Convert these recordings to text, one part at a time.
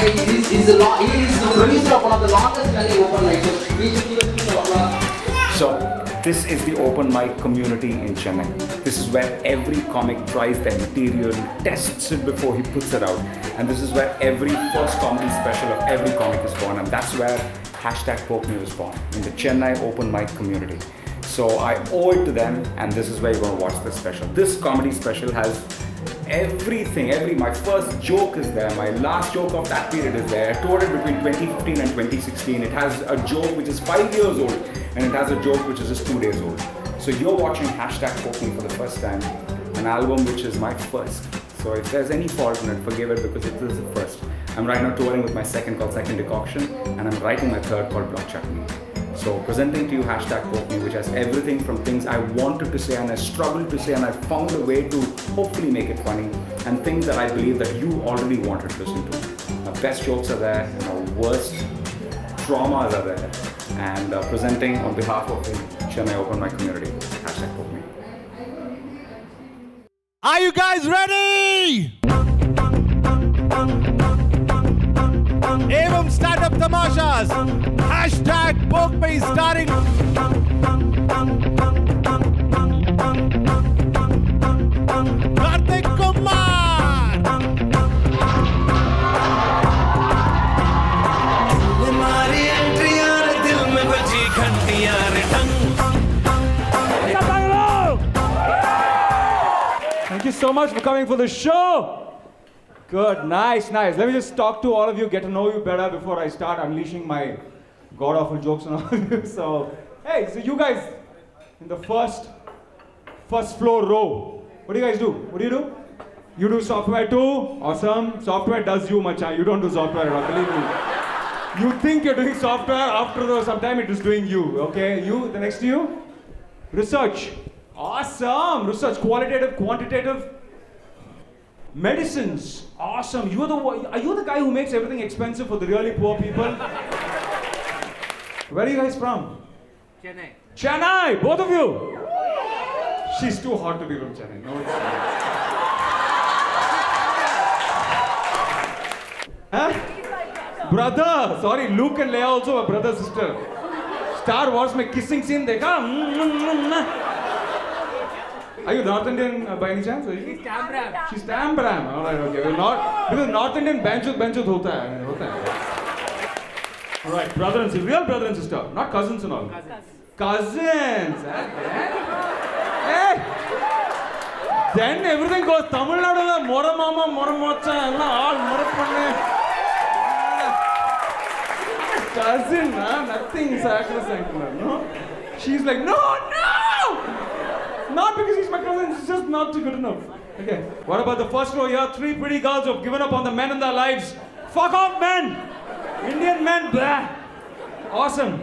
guy. He's the producer of one of the longest running open mic shows. We should give a huge applause. So, this is the open mic community in Chennai. This is where every comic tries their material, tests it before he puts it out. And this is where every first comedy special of every comic is born. And that's where #PokeMe was born, in the Chennai open mic community. So I owe it to them, and this is where you're going to watch this special. This comedy special has everything. My first joke is there, my last joke of that period is there. I toured it between 2015 and 2016. It has a joke which is 5 years old, and it has a joke which is just 2 days old. So you're watching #PokeMe for the first time, an album which is my first. So if there's any fault in it, forgive it because it is the first. I'm right now touring with my second called Second Decoction, and I'm writing my third called Block Chutney. So presenting to you #PokeMe, which has everything from things I wanted to say and I struggled to say, and I found a way to hopefully make it funny, and things that I believe that you already wanted to listen to. Our best jokes are there, and our worst traumas are there. And presenting on behalf of the Chennai open mic community, #PokeMe. Are you guys ready? Evam Standup Tamashas. #PokeMe starring. Karthik Kumar. हमारी एंट्रियां रे दिल में बजी घंटियां रे ढंग. Thank you so much for coming for the show. Good, nice. Let me just talk to all of you, get to know you better before I start unleashing my god-awful jokes on all of you. So, hey, so you guys in the first floor row, what do you guys do? What do? You do software too? Awesome. Software does you, macha. You don't do software, believe me. You think you're doing software, after some time it is doing you, okay? You, the next to you? Research. Awesome. Research, qualitative, quantitative. Medicines. Awesome. Are you the guy who makes everything expensive for the really poor people? Where are you guys from? Chennai, both of you. She's too hot to be from Chennai. No, it's not. Huh? Brother. Sorry, Luke and Leia also are brother sister. Star Wars mein kissing scene dekha? Are you North Indian by any chance? She's Tambram. All right, okay. We're not, because North Indian benchut hota hai. All right, brother and sister, real brother and sister, not cousins and all. Cousins. Hey. Then everything goes Tamil Nadu, Mora Mama, Mora Mocha, all Mora Panne. Cousin, nothing sacrosanct, no? She's like, no! Not because he's my cousin, it's just not good enough. Okay, what about the first row here? 3 pretty girls who have given up on the men in their lives. Fuck off, men! Indian men, blah! Awesome.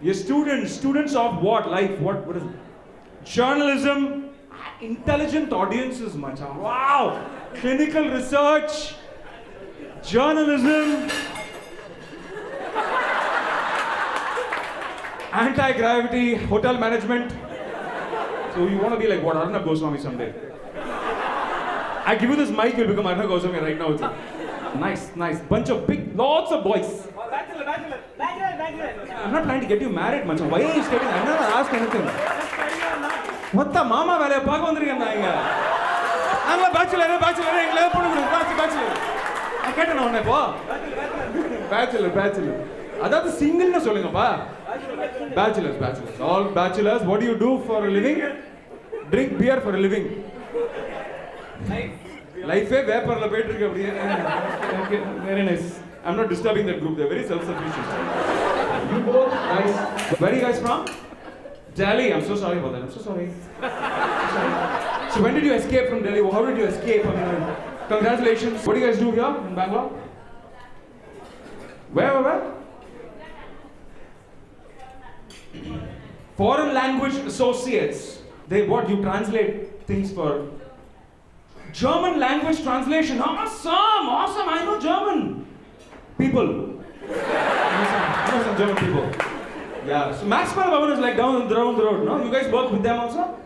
You're students of what? Life, what is it? Journalism, intelligent audiences, macha. Wow! Clinical research, journalism, anti-gravity, hotel management. So you want to be like what, Arnab Goswami someday? I give you this mic, you'll become Arnab Goswami right now. Nice. Bunch of lots of boys. Bachelor. I'm not trying to get you married, Macha. Why are you stating? I never asked anything. What the mama vale? Paak vandriyam na inga. I'm a bachelor. I can't know ne po. Bachelor. That's the single na solinga pa. Bachelors. All bachelors. What do you do for a living? Drink beer for a living. Life है वे पर लपेट रही है बढ़िया. Okay, very nice. I'm not disturbing that group. They're very self-sufficient. You both guys. Where are you guys from? Delhi. I'm so sorry about that. I'm so sorry. So when did you escape from Delhi? How did you escape? Congratulations. What do you guys do here in Bangalore? Where? Foreign language associates. You translate things for German language translation. Awesome. I know German people. I know some German people. Yeah. So Max Bhavan is like down the road. No, you guys work with them also.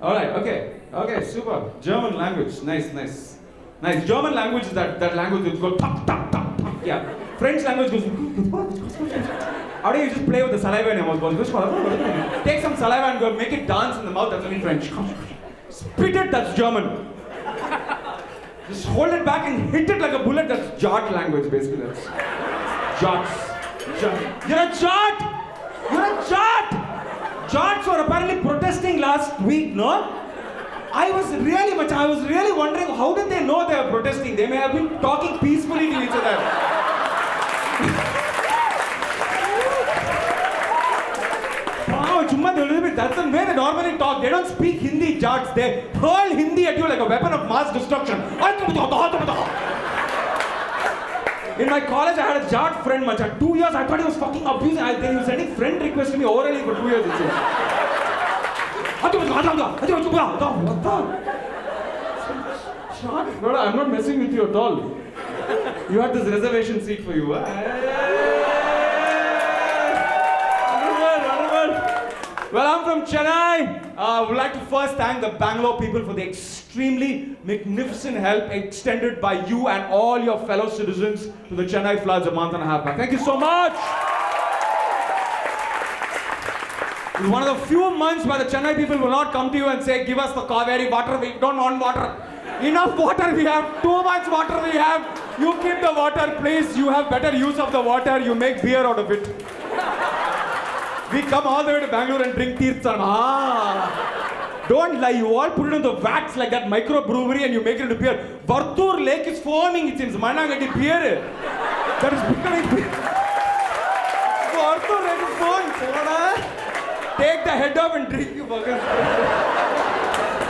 All right. Okay. Super. German language. Nice. German language is that language that's called tak tak tak tak. Yeah. French language goes. How do you just play with the saliva in your mouth? Take some saliva and go make it dance in the mouth. That's only French. Spit it. That's German. Just hold it back and hit it like a bullet. That's Jot language, basically. That's Jots. You're a Jot! You're a Jot! Jots were apparently protesting last week, no? I was really wondering how did they know they were protesting? They may have been talking peacefully to each other. That's the way they normally talk. They don't speak Hindi, Jots. They hurl Hindi at you like a weapon of mass destruction. In my college, I had a Jot friend, macha. 2 years, I thought he was fucking abusing. He was sending friend requests to me orally for 2 years. Brother, I'm not messing with you at all. You had this reservation seat for you. Well, I'm from Chennai. I would like to first thank the Bangalore people for the extremely magnificent help extended by you and all your fellow citizens to the Chennai floods a month and a half back. Thank you so much. It was one of the few months where the Chennai people will not come to you and say, give us the Kaveri water, we don't want water. Enough water we have, too much water we have. You keep the water, please. You have better use of the water, you make beer out of it. We come all the way to Bangalore and drink Tirthan. Don't lie, you all put it in the vats like that microbrewery and you make it into beer. Vartur lake is foaming, it seems. Manangati beer. That is becoming beer. Vartur lake is foaming. Take the head off and drink you fuckers.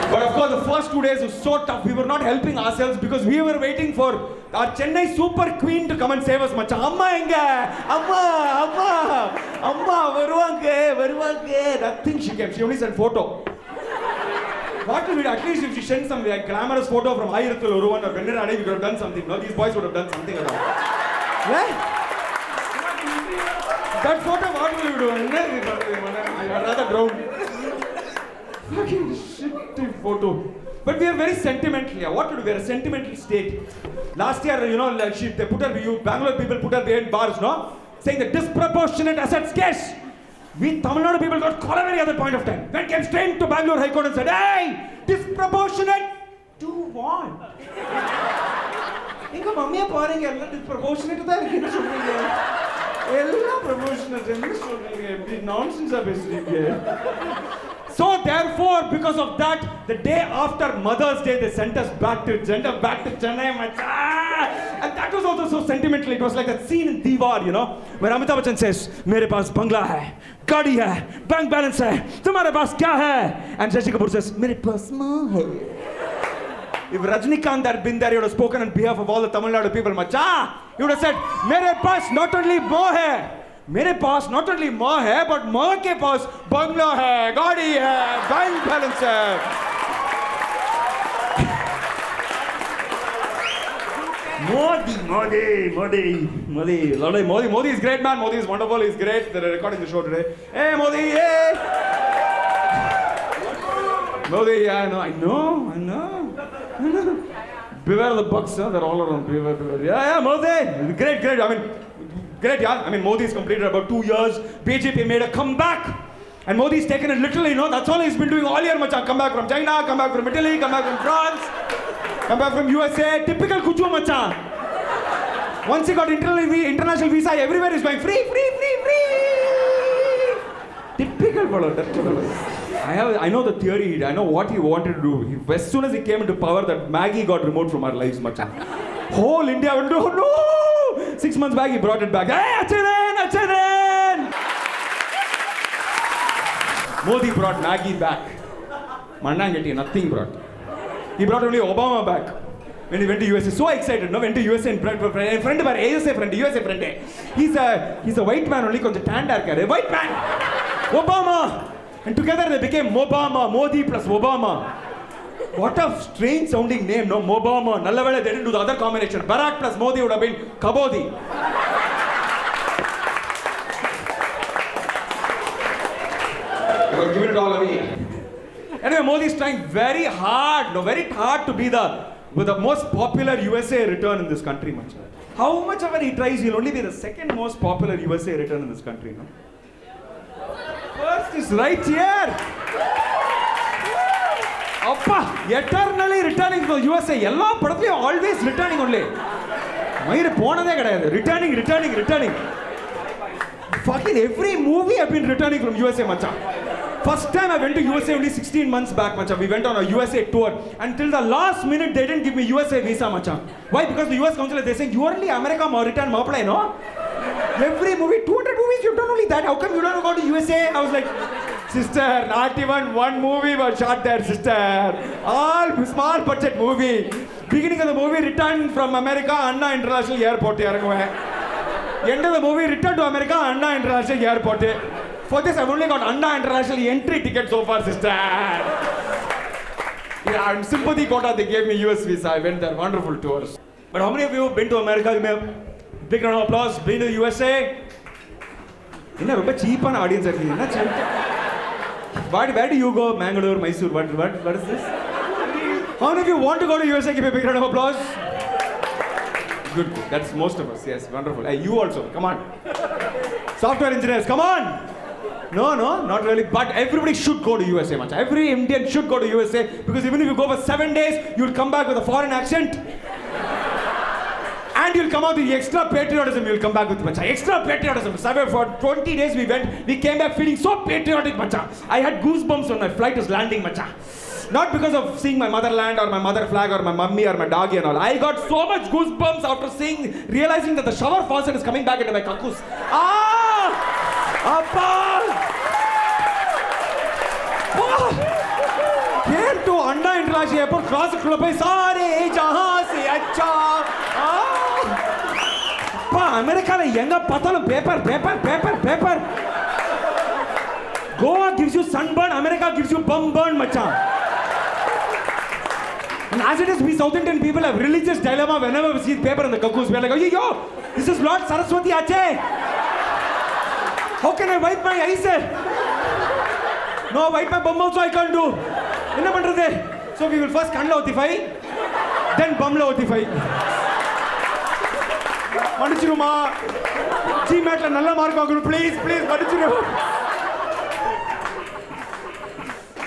But of course, the first 2 days was so tough. We were not helping ourselves because we were waiting for our Chennai super queen to come and save us. Macha, Amma enga? Amma, varuvange. Nothing she came. She only sent photo. What did we do? At least if she sent some like, glamorous photo from Ayirathul Oruvan or Vendirade, we could have done something. No, these boys would have done something at all. Yeah? That photo, what will you do? I'd rather drown. Fucking shitty photo. But we are very sentimental. Yeah. What to do? We are a sentimental state. Last year, you know, like they put her, Bangalore people put her behind bars, no? Saying the disproportionate assets case. We Tamil Nadu people got caught at any other point of time. Then came straight to Bangalore High Court and said, hey, disproportionate to what? Inga mummy paring ella disproportionate da irukku solreenga. Ella proportionate ennu solreenga. Nonsense ah pesreenga. So therefore, because of that, the day after Mother's Day, they sent us back to Chennai. And that was also so sentimental. It was like that scene in Diwar, you know, where Amitabh Bachchan says, "Mere paas bangla hai, gaadi hai, bank balance hai, tumhare paas kya hai?" And Shashi Kapoor says, "Mere paas maa hai." If Rajnikant had been there, he would have spoken on behalf of all the Tamil Nadu people. Macha, he would have said, "Mere paas not only mo hai, मेरे पास not only माँ है, but माँ के पास बंगला है, गाड़ी है, bank balance है." Modi is great, man. Modi is wonderful. He's great. They're recording the show today. Hey, Modi, hey. Modi, yeah, I know. Beware of the bugs, huh? They're all around. Beware. Yeah, Modi. Great. Great, yeah. I mean, Modi's completed about 2 years. BJP made a comeback. And Modi's taken it literally, you know. That's all he's been doing all year, macha. Come back from China, come back from Italy, come back from France, come back from USA. Typical Kuchu, macha. Once he got international visa, everywhere he's going free. Typical fellow. I know the theory. I know what he wanted to do. As soon as he came into power, that Maggi got removed from our lives, macha. Whole India went, oh no! 6 months back, he brought it back. Hey, Achiren! Modi brought Maggi back. Mannangeti, nothing brought. He brought only Obama back. When he went to USA, so excited, no? Went to USA and friend of our USA friend, USA friend. He's a white man only, konja tan dark hai. White man! Obama! And together they became Mobama, Modi plus Obama. What a strange sounding name, no? Mobama. Nallavela, they didn't do the other combination. Barack plus Modi would have been Kabodi. You're giving it all away. Anyway, Modi is trying very hard to be the most popular USA return in this country, much. How much ever he tries, he'll only be the second most popular USA return in this country, no? First is right here. Appa, eternally returning from USA. எல்லா படத்துலயும் always returning only. மயிறு போனதே கிடையாது. Returning. Fucking every movie I've been returning from USA, macha. First time I went to USA only 16 months back, macha. We went on a USA tour. Until the last minute, they didn't give me USA visa, macha. Why? Because the US consulate, they saying, you are only America return, apply, no? Every movie, 200 movies, you've done only that. How come you don't go to USA? I was like, sister, not even one movie was shot there, sister. All small budget movie. Beginning of the movie, return from America, Anna International Airport. End of the movie, return to America, Anna International Airport. For this, I've only got Anna International entry ticket so far, sister. Yeah, and sympathy quota, they gave me US visa. I went there, wonderful tours. But how many of you have been to America? Give me a big round of applause. Been to USA? It's a very cheap audience. Where do you go? Mangalore, Mysore? What is this? How many of you want to go to USA? Give me a big round of applause. Good. That's most of us. Yes, wonderful. Hey, you also. Come on. Software engineers, come on. No, not really. But everybody should go to USA, much. Every Indian should go to USA because even if you go for 7 days, you'll come back with a foreign accent. And you'll come out with extra patriotism. You'll come back with much extra patriotism. For 20 days we came back feeling so patriotic, macha. I had goosebumps when my flight was landing, macha. Not because of seeing my motherland or my mother flag or my mummy or my doggy and all. I got so much goosebumps after realizing that the shower faucet is coming back into my kakus. Appa! Came to Anna International Airport, crossed the club, sare jahan se acha. Appa, America la yenga patalum paper. Goa gives you sunburn, America gives you bum burn, macha. And as it is, we South Indian people have religious dilemma whenever we see paper in the kakus. We are like, oh, yo, this is Lord Saraswati Ache. How can I wipe my eyes? No, wipe my bum also I can't do. Enna pandrathe? So we will first kanla othify, then bumla othify. Manichiruma. GMAT la nalla mark vaagunu, please, manichiru.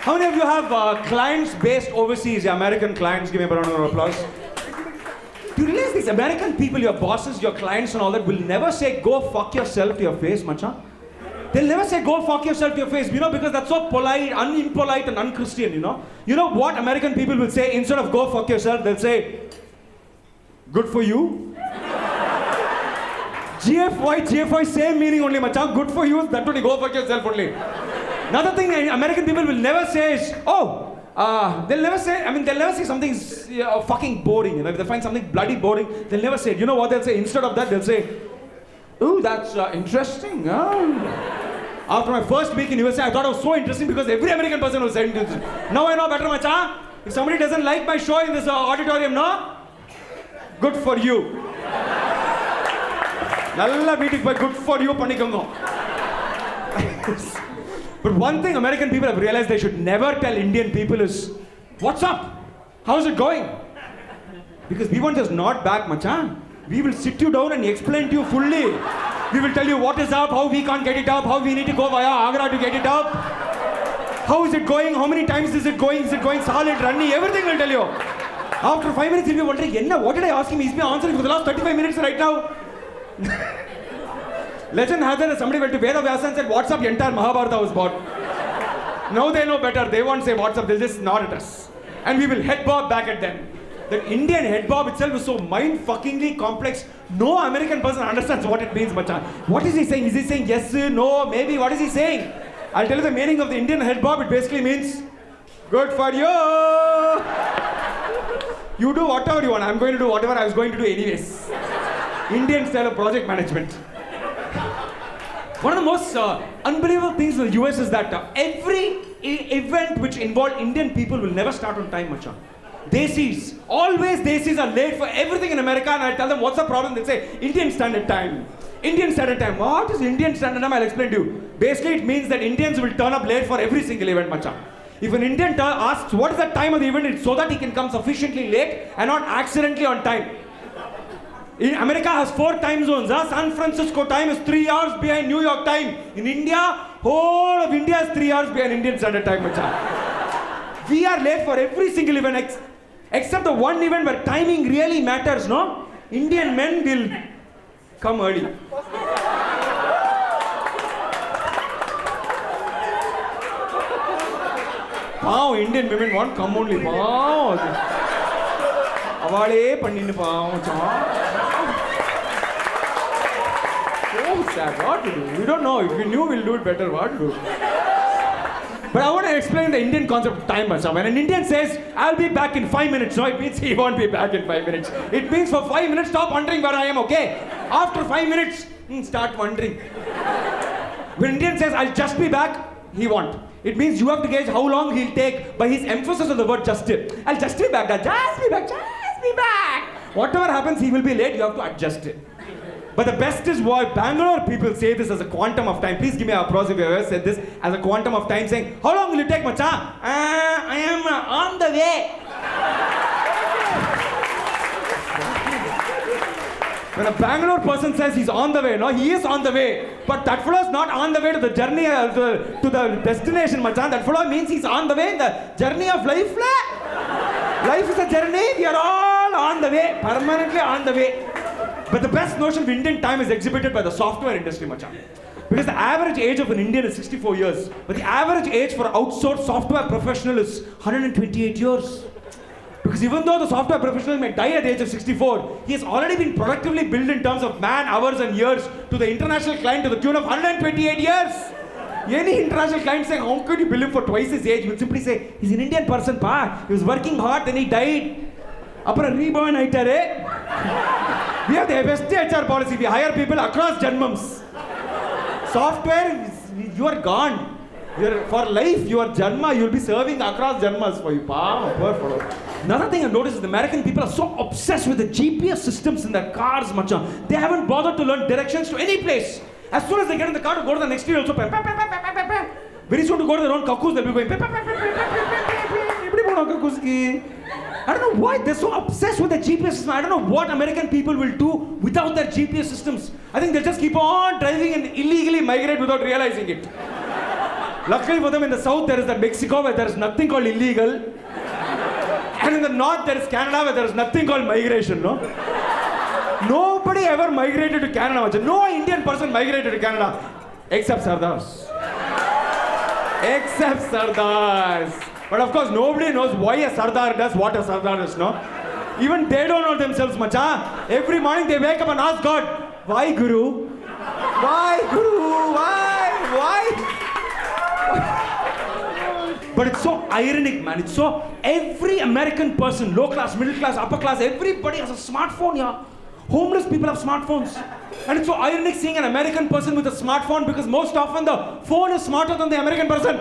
How many of you have clients based overseas, American clients? Give me a round of applause. Do you realize these American people, your bosses, your clients and all that, will never say, go fuck yourself to your face, macha? They'll never say, go fuck yourself to your face, because that's so polite, impolite and un-Christian, You know what American people will say? Instead of go fuck yourself, they'll say, good for you. GFY, same meaning only, macha. Good for you, that only, go fuck yourself only. Another thing American people will never say is, they'll never say something fucking boring. If they find something bloody boring, they'll never say it. You know what they'll say? Instead of that, they'll say, ooh, that's interesting. After my first week in USA, I thought it was so interesting because every American person was saying this. Now I know better, macha. If somebody doesn't like my show in this auditorium, no? Good for you. Nalla meeting, but good for you, panikongo. But one thing American people have realized they should never tell Indian people is, what's up? How's it going? Because we won't just nod back, macha. We will sit you down and explain to you fully. We will tell you what is up, how we can't get it up, how we need to go via Agra to get it up. How is it going? How many times is it going? Is it going solid, runny? Everything we'll tell you. After 5 minutes, you'll be wondering, what did I ask him? He's been answering for the last 35 minutes right now. Legend has it that somebody went to Veda Vyasa and said, what's up? Entire Mahabharata was bought. Now they know better. They won't say what's up. They'll just nod at us. And we will head bob back at them. The Indian head bob itself is so mind-fuckingly complex. No American person understands what it means, macha. What is he saying? Is he saying yes, no, maybe? What is he saying? I'll tell you the meaning of the Indian head bob. It basically means, good for you. You do whatever you want. I'm going to do whatever I was going to do anyways. Indian style of project management. One of the most unbelievable things in the US is that every event which involved Indian people will never start on time, macha. Desis, always Desis are late for everything in America, and I tell them, what's the problem? They say, Indian Standard Time. Indian Standard Time. What is Indian Standard Time? I'll explain to you. Basically, it means that Indians will turn up late for every single event, macha. If an Indian asks what is the time of the event, it's so that he can come sufficiently late and not accidentally on time. America has 4 time zones. San Francisco time is 3 hours behind New York time. In India, whole of India is 3 hours behind Indian Standard Time. We are late for every single event except the one event where timing really matters, no? Indian men will come early. Wow, Indian women won't come only. Wow. Avale panninu paavam. So sad. What to do? We don't know. If we knew, we'll do it better. What to do? But I want to explain the Indian concept of time. When an Indian says, I'll be back in 5 minutes, no, it means he won't be back in 5 minutes. It means for 5 minutes, stop wondering where I am, okay? After 5 minutes, start wondering. When an Indian says, I'll just be back, he won't. It means you have to gauge how long he'll take by his emphasis on the word just. I'll just be back, just be back, just be back. Whatever happens, he will be late, you have to adjust it. But the best is why Bangalore people say this as a quantum of time. Please give me applause if you ever said this as a quantum of time, saying, how long will you take, macha? I am on the way. When a Bangalore person says he's on the way, no, he is on the way. But that fellow is not on the way to the journey, to the destination, macha. That fellow means he's on the way in the journey of life. Life is a journey, we are all on the way, permanently on the way. But the best notion of Indian time is exhibited by the software industry, macha. Because the average age of an Indian is 64 years. But the average age for an outsourced software professional is 128 years. Because even though the software professional may die at the age of 64, he has already been productively billed in terms of man, hours and years to the international client to the tune of 128 years. Any international client saying, how could you bill him for twice his age? You will simply say, he's an Indian person, pa. He was working hard, then he died. Apara reborn aitare. We have the best HR policy. We hire people across janmams. Software, you are gone. For life, your janma, you will be serving across janmas for you. Another thing I've noticed is the American people are so obsessed with the GPS systems in their cars, macha. They haven't bothered to learn directions to any place. As soon as they get in the car to go to the next street, also very soon to go to their own kakus, they'll be going. I don't know why they're so obsessed with the GPS system. I don't know what American people will do without their GPS systems. I think they'll just keep on driving and illegally migrate without realizing it. Luckily for them, in the south there is the Mexico where there is nothing called illegal. And in the north there is Canada where there is nothing called migration, no? Nobody ever migrated to Canada. No Indian person migrated to Canada. Except Sardars. Except Sardars. But of course, nobody knows why a Sardar does what a Sardar does, no? Even they don't know themselves, macha. Every morning they wake up and ask God, why Guru? Why Guru? Why? But it's so ironic, man. It's so, every American person, low class, middle class, upper class, everybody has a smartphone, yeah. Homeless people have smartphones. And it's so ironic seeing an American person with a smartphone because most often the phone is smarter than the American person.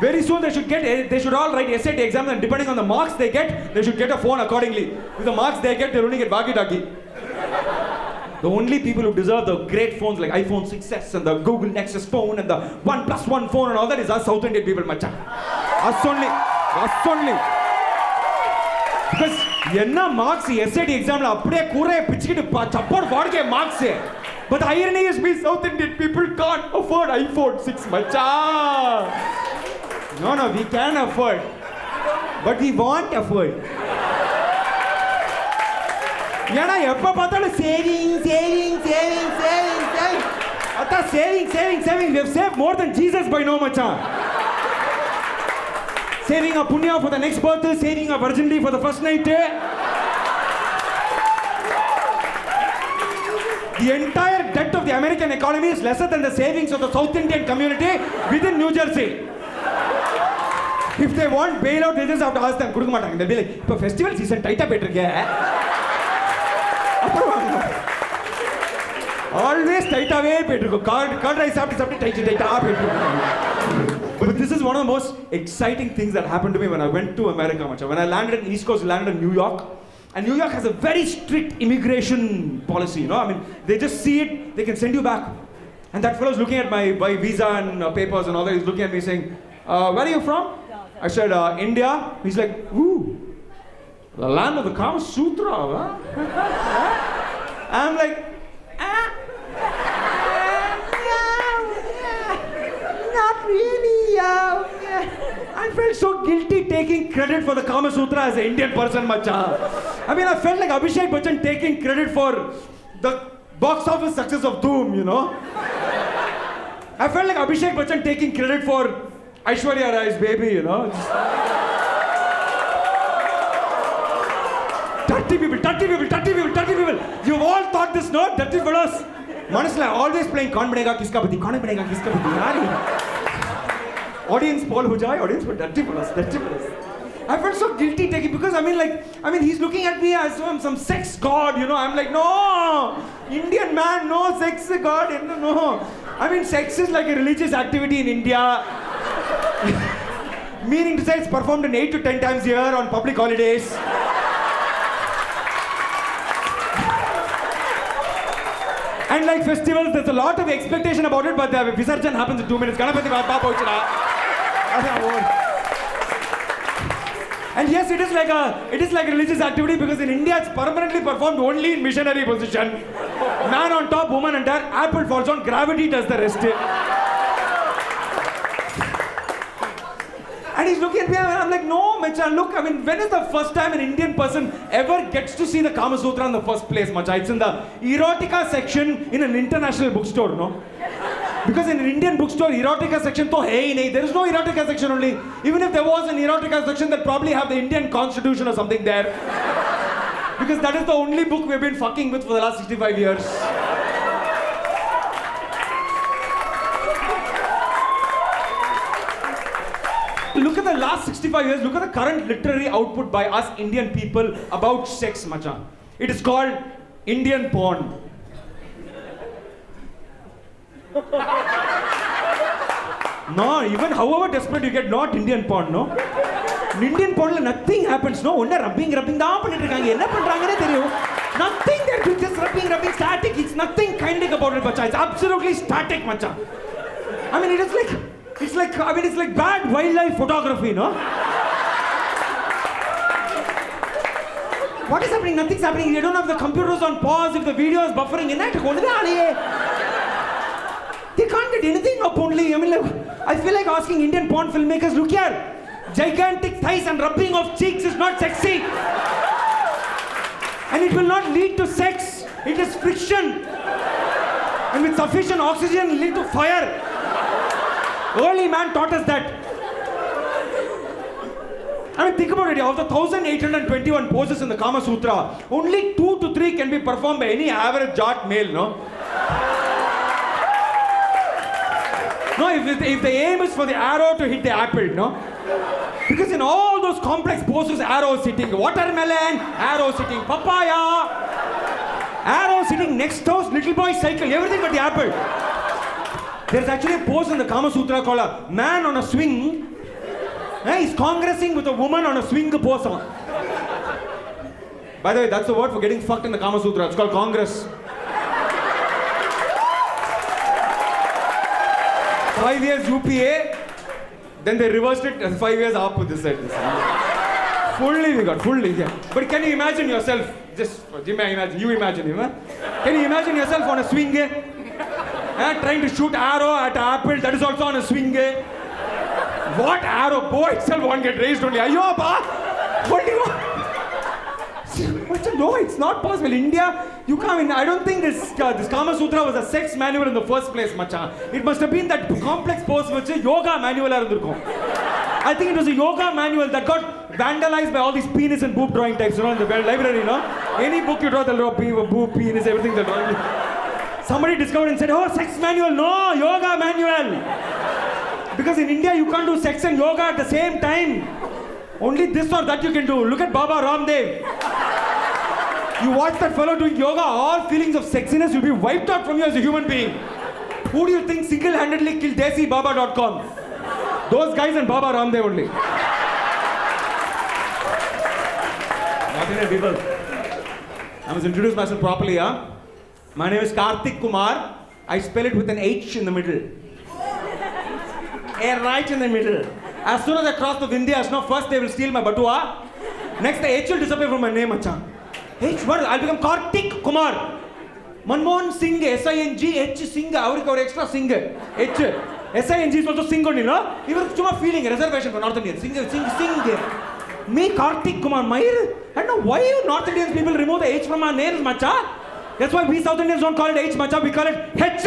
Very soon they should all write SAT exams, and depending on the marks they get, they should get a phone accordingly. With the marks they get, they'll only get walkie-talkie. The only people who deserve the great phones like iPhone 6s and the Google Nexus phone and the 1+1 phone and all that is us South Indian people, macha. Us only. Because enna marks SAT exam la apdiye kure pichikittu chappod vaadke marks. But the irony is we South Indian people can't afford iPhone 6, macha. No, we can afford. But we won't afford. Yana eppa paathalu saving. Atta saving. We have saved more than Jesus by now, macha. Saving a punya for the next birthday, saving a virginity for the first night. The entire debt of the American economy is lesser than the savings of the South Indian community within New Jersey. If they want bailout, they just have to ask them. They'll be like, "For festival season, tighta petrike." Always tight away petriko. Curd rice after tight petriko. But this is one of the most exciting things that happened to me when I went to America, macha. When I landed in East Coast, I landed in New York. And New York has a very strict immigration policy, you know. I mean, they just see it, they can send you back. And that fellow's looking at my visa and papers and all that. He's looking at me saying, where are you from? I said, India. He's like, ooh, the land of the Kama Sutra, huh? I'm like, not really. I felt so guilty taking credit for the Kama Sutra as an Indian person, macha. I mean, I felt like Abhishek Bachchan taking credit for the box office success of Doom, you know. I felt like Abhishek Bachchan taking credit for Aishwarya Rai's baby, you know. Dirty people. You've all thought this, no? Dirty fellows. Honestly, always playing Kaun Banega Kiska Pati. Audience Paul Hujai, audience for dirty fellows. I felt so guilty taking, because I mean he's looking at me as some sex god, you know. I'm like, no, Indian man, no sex god, no. I mean, sex is like a religious activity in India. Meaning to say it's performed 8 to 10 times a year on public holidays. And like festivals, there's a lot of expectation about it, but the Visarjan happens in 2 minutes. And yes, it is like a religious activity, because in India it's permanently performed only in missionary position. Man on top, woman under, apple falls on, gravity does the rest. And he's looking at me and I'm like, no, Macha, look, I mean, when is the first time an Indian person ever gets to see the Kama Sutra in the first place, Macha? It's in the erotica section in an international bookstore, no? Because in an Indian bookstore, erotica section to hai nahi. There is no erotica section only. Even if there was an erotica section, they'll probably have the Indian Constitution or something there. Because that is the only book we've been fucking with for the last 65 years. Look at the last 65 years, look at the current literary output by us Indian people about sex, macha. It is called Indian porn. No, even however desperate you get, not Indian porn, no? In Indian porn, nothing happens, no? Only rubbing, nothing, they're just rubbing, static. It's nothing kinetic about it, macha. It's absolutely static, macha. I mean, it's like bad wildlife photography, no? What is happening? Nothing's happening. They don't have the computers on pause. If the video is buffering, they can't get anything up only. I mean, I feel like asking Indian porn filmmakers, look here, gigantic thighs and rubbing of cheeks is not sexy. And it will not lead to sex. It is friction. And with sufficient oxygen, it will lead to fire. Early man taught us that. I mean, think about it. Of the 1,821 poses in the Kama Sutra, only 2 to 3 can be performed by any average jat male, no? No, if the aim is for the arrow to hit the apple, no? Because in all those complex poses, arrow sitting, watermelon, arrow sitting, papaya, arrow sitting next house, little boy cycle, everything but the apple. There's actually a pose in the Kama Sutra called a man on a swing. He's congressing with a woman on a swing pose. By the way, that's the word for getting fucked in the Kama Sutra. It's called congress. 5 years UPA, then they reversed it, 5 years up with this side. Fully, yeah. But can you imagine yourself, you imagine him, huh? Can you imagine yourself on a swing, trying to shoot arrow at an apple, that is also on a swing, What arrow? Bow itself won't get raised only. Ayo, ba! What do you want? No, it's not possible. India, you can't. I don't think this Kama Sutra was a sex manual in the first place, macha. It must have been that complex pose which a yoga manual. I think it was a yoga manual that got vandalized by all these penis and boob drawing types, you know, in the library, you know. Any book you draw, they'll draw boob, penis, everything they'll draw. Somebody discovered and said, oh, sex manual. No, yoga manual. Because in India, you can't do sex and yoga at the same time. Only this or that you can do. Look at Baba Ramdev. You watch that fellow doing yoga, all feelings of sexiness will be wiped out from you as a human being. Who do you think single-handedly killed DesiBaba.com? Those guys and Baba Ramdev only. People. I must introduce myself properly, huh? My name is Karthik Kumar. I spell it with an H in the middle. A right in the middle. As soon as I cross the Vindhyas, first they will steal my batua. Next the H will disappear from my name, acha. H, what? I'll become Karthik Kumar. Manmohan Singh, S-I-N-G-H Singh, அவருக்கு ஒரு extra Singh, H. S-I-N-G is also Singh only, no? இவருக்கு சும்மா feeling, reservation for North Indians. Singh. Me, Karthik Kumar, Mayur. I don't know why you North Indians people remove the H from our names, macha. That's why we South Indians don't call it H, macha. We call it H.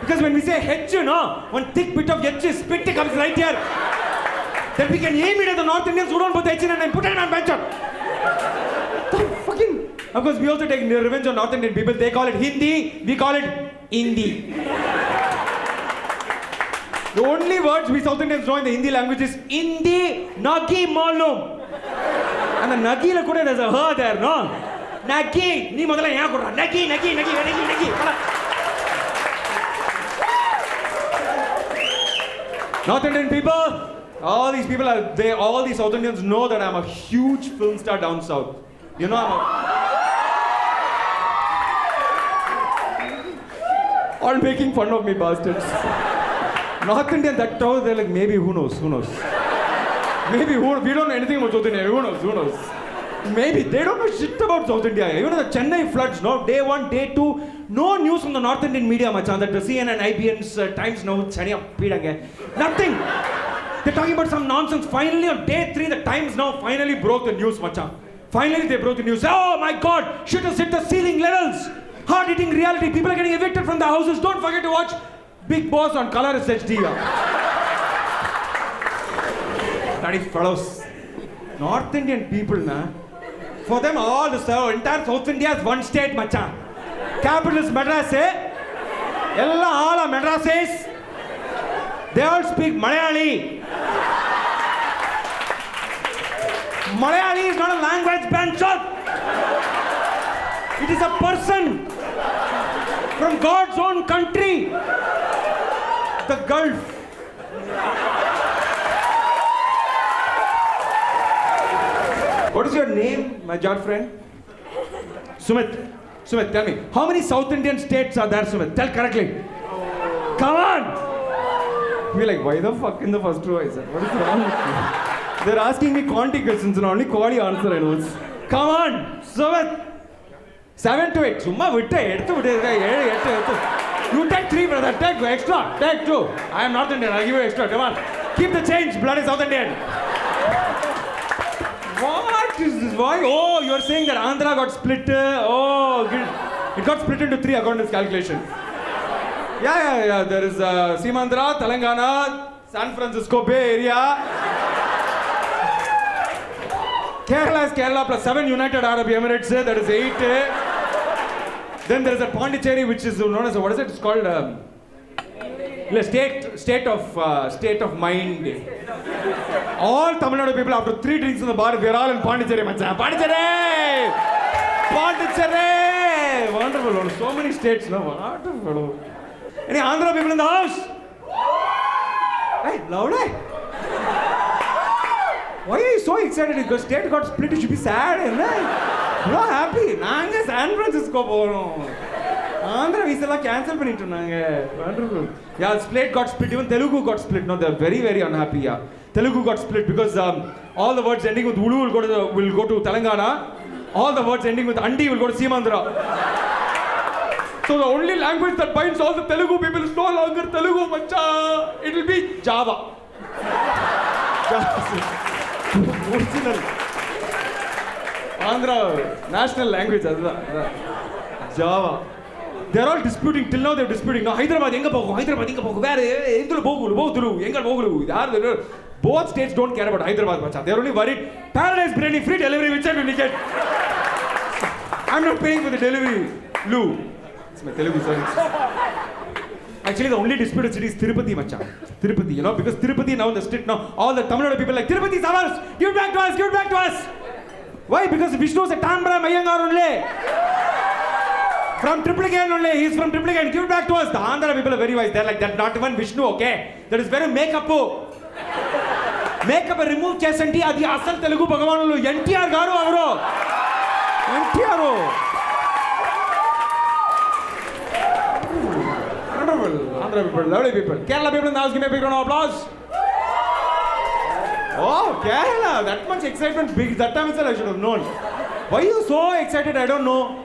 Because when we say H, no, one thick bit of H spit comes right here. Then we can aim it at the North Indians who don't put the H in and put it in our bench. Fucking. Of course, we also take revenge on North Indian people. They call it Hindi, we call it Indi. The only words we South Indians know in the Hindi language is Indi, Nagi, Malum. And the Nagi la kuda there's a her there, no? Nagi, nee modala ya kudra. Nagi. North Indian people, all these people all these South Indians know that I'm a huge film star down south. You know, all making fun of me, bastards. North Indian, that told, they're like, maybe, who knows? Maybe, we don't know anything about South India, who knows? Maybe, they don't know shit about South India. Even the Chennai floods, no, day 1, day 2, no news from the North Indian media, machan, that the CNN, IBN's, Times Now, nothing. They're talking about some nonsense. Finally, on day 3, the Times Now finally broke the news, machan. Finally, they broke the news. Oh my God, shit has hit the ceiling levels. Hard-hitting reality. People are getting evicted from the houses. Don't forget to watch Big Boss on Colorist HD. Bloody fellows. North Indian people, na. For them, all the entire South India is one state, macha. Capital is Madras, all are Madrasis. They all speak Malayali. Malayali is not a language, Banchot. It is a person from God's own country, the Gulf. What is your name, my Jat friend? Sumit, tell me, how many South Indian states are there, Sumit? Tell correctly. Come on! You're like, why the fuck in the first row? I said, what is wrong with you? They're asking me quantity questions and only quality answer I know. Come on, Sumit. 7 to 8. Summa vitte, 8 to 8. You take 3, brother. Take extra. Take 2. I am North Indian. I'll give you extra. Come on. Keep the change. Blood is South Indian. What is this? Why? Oh, you are saying that Andhra got split. It got split into 3 according to this calculation. Yeah. There is Simandra, Telangana, San Francisco Bay Area. Kerala is Kerala plus 7 United Arab Emirates. That is 8. Then there is a Pondicherry, which is known as what is it? It's called state of mind. All Tamil Nadu people after 3 drinks in the bar, we are all in Pondicherry, macha. Pondicherry. Wonderful. So many states, no? Wonderful. Any Andhra people in the house? Hey, louder. Why are you so excited? Because state got split, you should be sad, isn't it? You are happy. Naanga San Francisco porom. Andhra visa la cancel pannittu naanga. Wonderful. Yeah, state got split. Even Telugu got split. No, they are very, very unhappy. Yeah, Telugu got split because all the words ending with Ulu will go to Telangana. All the words ending with Andi will go to Simandra. So the only language that binds all the Telugu people is no longer Telugu, macha. It will be Java. Original. Andhra national language, Java. They are all disputing, till now they are disputing. No, Hyderabad, enga pogu, where, endulu pogulu, enga pogulu. Both states don't care about Hyderabad, macha. They are only worried, Paradise Biryani, free delivery, which side will we get? I'm not paying for the delivery, Lou. It's my Telugu, sorry. Actually, the only disputed city is Tirupati, macha. Tirupati, you know, because Tirupati now in the state now, all the Tamil Nadu people are like, Tirupati is ours, give it back to us. Why? Because Vishnu is a Tambra Mayangar only. From Triplicane only, he's from Triplicane, give it back to us. The Andhra people are very wise, they're like, that's not even Vishnu, okay? That is very makeup. Makeup remove chesanti, adi asal Telugu Bhagavanulu, NTR garu avaro. NTR. Andhra people, lovely people. Kerala people in the house, give me a big round of applause. Oh, Kerala, that much excitement, big. That time itself I should have known. Why are you so excited? I don't know.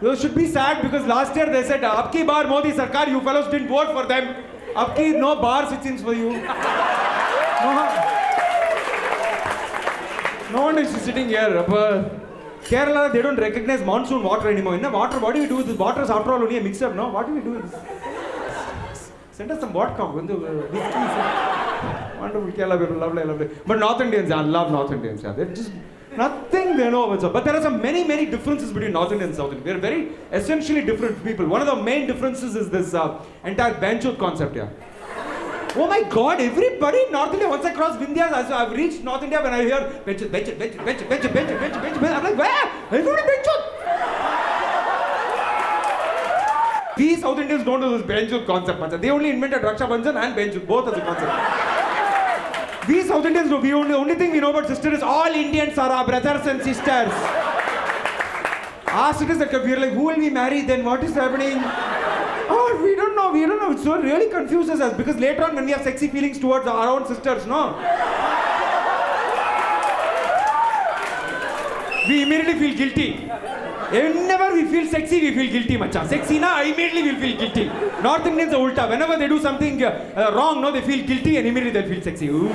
You should be sad because last year they said, Abki bar Modi Sarkar, you fellows didn't vote for them. Abki no bar sit-ins for you. No one is sitting here. Kerala, they don't recognize monsoon water anymore. Water, what do we do with this? Water is after all only a mix-up, no? What do we do with this? Send us some vodka. Wonderful Kerala people, lovely. But North Indians, I love North Indians. They're just nothing they know what's up. But there are some many differences between North Indian and South Indian. We are very essentially different people. One of the main differences is this entire benchut concept here. Oh my God, everybody in North India, once I cross Vindhyas, I've reached North India when I hear benchut. I'm like, where? Everybody benchut. We South Indians don't do this benchut concept. They only invented Raksha Bandhan and benchut, both as a concept. We South Indians know, the only thing we know about sister is all Indians are our brothers and sisters. Ask us that we're like, who will we marry then? What is happening? Oh, we don't know. It so really confuses us because later on when we have sexy feelings towards our own sisters, no? We immediately feel guilty. Whenever we feel sexy, we feel guilty, macha. Sexy na, immediately we'll feel guilty. North Indians are ulta. Whenever they do something wrong, no, they feel guilty and immediately they'll feel sexy. Ooh.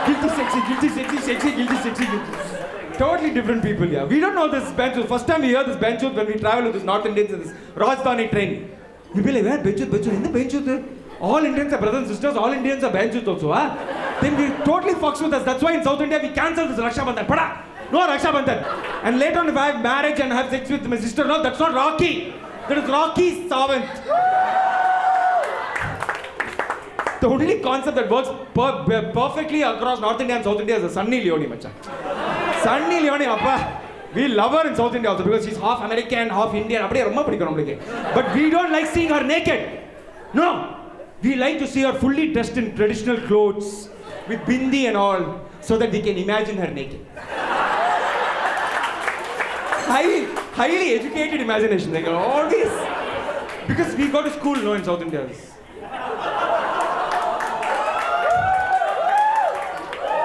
Guilty, sexy, guilty, sexy. Totally different people, yeah. We don't know this benchut. First time we hear this benchut when we travel with this North Indians in this Rajdhani train. We be like, where benchut? In the benchut, all Indians are brothers and sisters, all Indians are benchut also, huh? Then we totally fucks with us. That's why in South India we cancel this Raksha Bandhan. Pada! No Raksha Bandhan. And later on if I have marriage and have sex with my sister, no, that's not Rocky. That is Rocky's servant. The only concept that works perfectly across North India and South India is the Sunny Leone, macha. Sunny Leone, appa. We love her in South India also because she's half American, half Indian. But we don't like seeing her naked. No. We like to see her fully dressed in traditional clothes with bindi and all so that we can imagine her naked. Highly educated imagination. They go, all this. Because we go to school, no, in South India.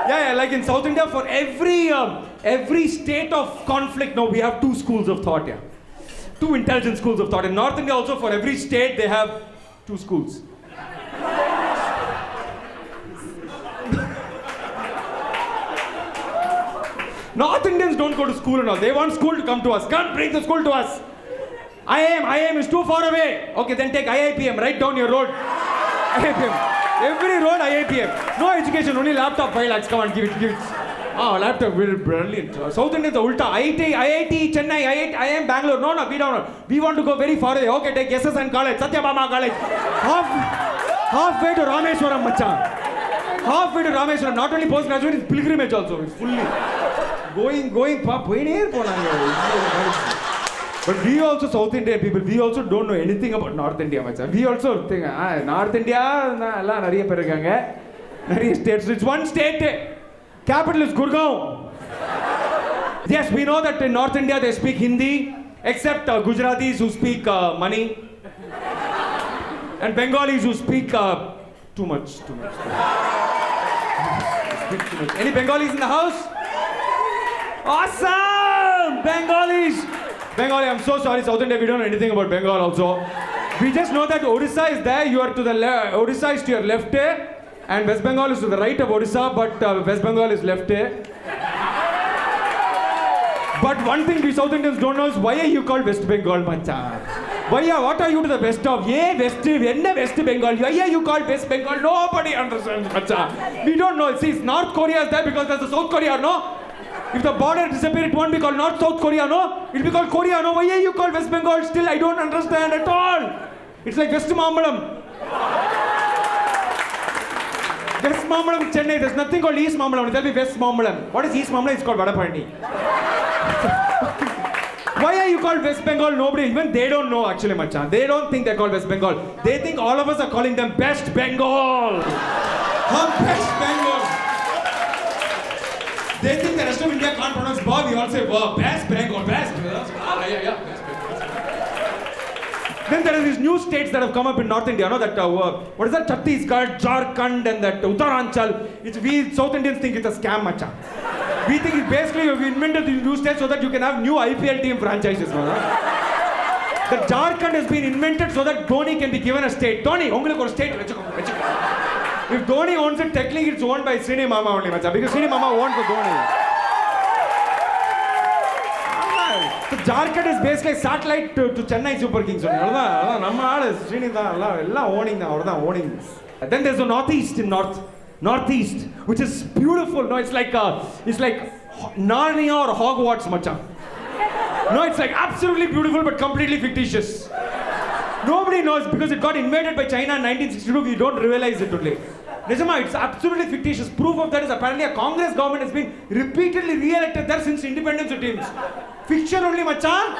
Yeah, like in South India, for every state of conflict, no, we have two schools of thought, yeah. Two intelligent schools of thought. In North India also, for every state, they have two schools. North Indians don't go to school and all. They want school to come to us. Can't bring the school to us. IIM is too far away. Okay, then take IIPM. Write down your road. IIPM. Every road IIPM. No education, only laptop 5 lakhs. Come on, give it. Oh, laptop, brilliant. South Indians are ulta. IIT, Chennai, IIM, Bangalore. No, we don't. We want to go very far away. Okay, take SSN College, Satyabama College. Halfway to Rameswaram, macha. Halfway to Rameswaram. Not only postgraduate, it's pilgrimage also. It's fully going. But we also South Indian people, we also don't know anything about North India, macha. We also think, North India, nariya perukanga. Nariya states. It's one state. Capital is Gurgaon. Yes, we know that in North India they speak Hindi, except Gujaratis who speak money, and Bengalis who speak too much. Any Bengalis in the house? Awesome! Bengalis! Bengali, I'm so sorry, South India, we don't know anything about Bengal also. We just know that Odisha is there, you are to the left, Odisha is to your left, and West Bengal is to the right of Odisha, but West Bengal is left. But one thing we South Indians don't know is why are you called West Bengal, macha? What are you to the west of? West Bengal. Why are you called West Bengal? Nobody understands, macha. We don't know. See, North Korea is there because there's a South Korea, no? If the border disappears, it won't be called North South Korea, no? It'll be called Korea, no? Why are you called West Bengal? Still, I don't understand at all. It's like West Mambalam. West Mambalam, Chennai. There's nothing called East Mambalam. There'll be West Mambalam. What is East Mambalam? It's called Vadapandi. Why are you called West Bengal? Nobody, even they don't know actually, macha. They don't think they're called West Bengal. They think all of us are calling them Best Bengal. Best Bengal. They think the rest of India can't pronounce ba, we all say ba. Best Bengal, best. Yeah. Then the there are these new states that have come up in North India, no? That what is that? Chhattisgarh, Jharkhand, and that Uttaranchal. We South Indians think it's a scam, macha. We think it's basically we invented these new states so that you can have new IPL team franchises, no? The Jharkhand has been invented so that Dhoni can be given a state. Dhoni, ungalukku or state vechukko. If Dhoni owns it, technically it's owned by Srini Mama only, macha, because Srini Mama owns the Dhoni. So Jharkhand is basically satellite to Chennai Super Kings. Owning this. Then there's the Northeast in Northeast, which is beautiful. No, it's like Narnia or Hogwarts, macha. No, it's like absolutely beautiful but completely fictitious. Nobody knows because it got invaded by China in 1962. We don't realize it only. Nijama, it's absolutely fictitious. Proof of that is apparently a Congress government has been repeatedly re-elected there since independence of teams. Fiction only, macha.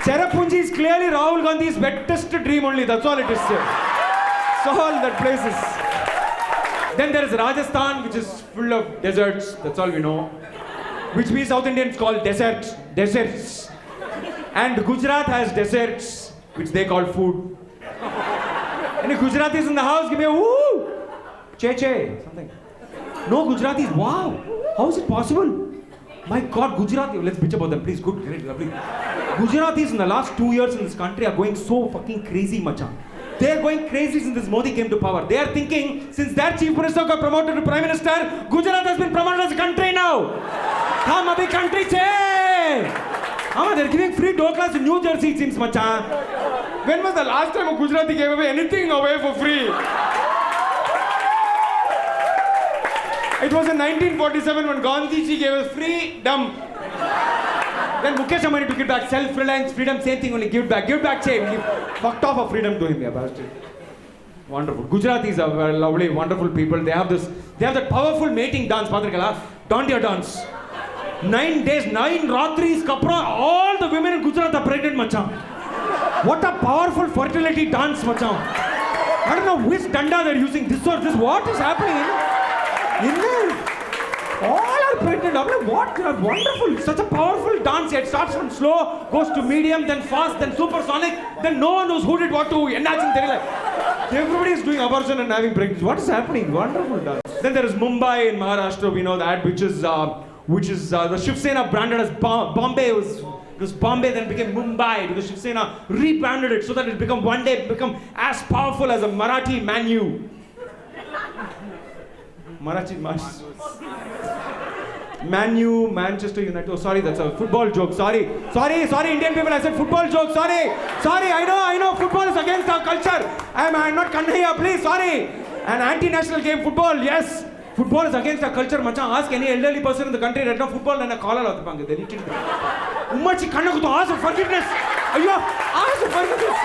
Cherrapunji is clearly Rahul Gandhi's wettest dream only. That's all it is. That's all that place is. Then there is Rajasthan, which is full of deserts. That's all we know. Which we South Indians call deserts. And Gujarat has deserts, which they call food. Any Gujaratis in the house? Give me a woo! Che, something. No Gujaratis. Wow! How is it possible? My God, Gujarati. Let's bitch about them, please. Good, great, lovely. Gujaratis in the last 2 years in this country are going so fucking crazy, macha. They are going crazy since this Modi came to power. They are thinking, since their chief minister got promoted to prime minister, Gujarat has been promoted as a country now. Hum abhi country che. They're giving free doklas in New Jersey, it seems, macha. When was the last time a Gujarati gave away anything away for free? It was in 1947 when Gandhiji gave us freedom. Then Mukesh Ambani took it back. Self-reliance, freedom, same thing, only give it back. Give it back, say. Fucked off of freedom to him, yeah, bastard. Wonderful. Gujaratis are lovely, wonderful people. They have that powerful mating dance, Patrikala. Dandiya dance. 9 days, 9 ratris, kapra, all the women in Gujarat are pregnant, macha. What a powerful fertility dance, macha. I don't know which danda they're using, this or this. What is happening? All are pregnant. I'm like, what? Wonderful. Such a powerful dance. It starts from slow, goes to medium, then fast, then supersonic. Then no one knows who did what to. Everybody is doing abortion and having pregnancy. What is happening? Wonderful dance. Then there is Mumbai in Maharashtra. We know that, which is the Shiv Sena branded as Bombay. It was Bombay, then became Mumbai because Shiv Sena rebranded it so that it one day become as powerful as a Marathi Manu. Manu, Manchester United. Oh, sorry, that's a football joke. Sorry, Indian people. I said football joke. Sorry. I know. Football is against our culture. I'm not Kanhaiya, please. Sorry. An anti-national game, football. Yes. Football is against our culture, macha. Ask any elderly person in the country right now, football and a collar out the pang. They need to. Ummachi kannaku to ask for forgiveness. Ask for forgiveness.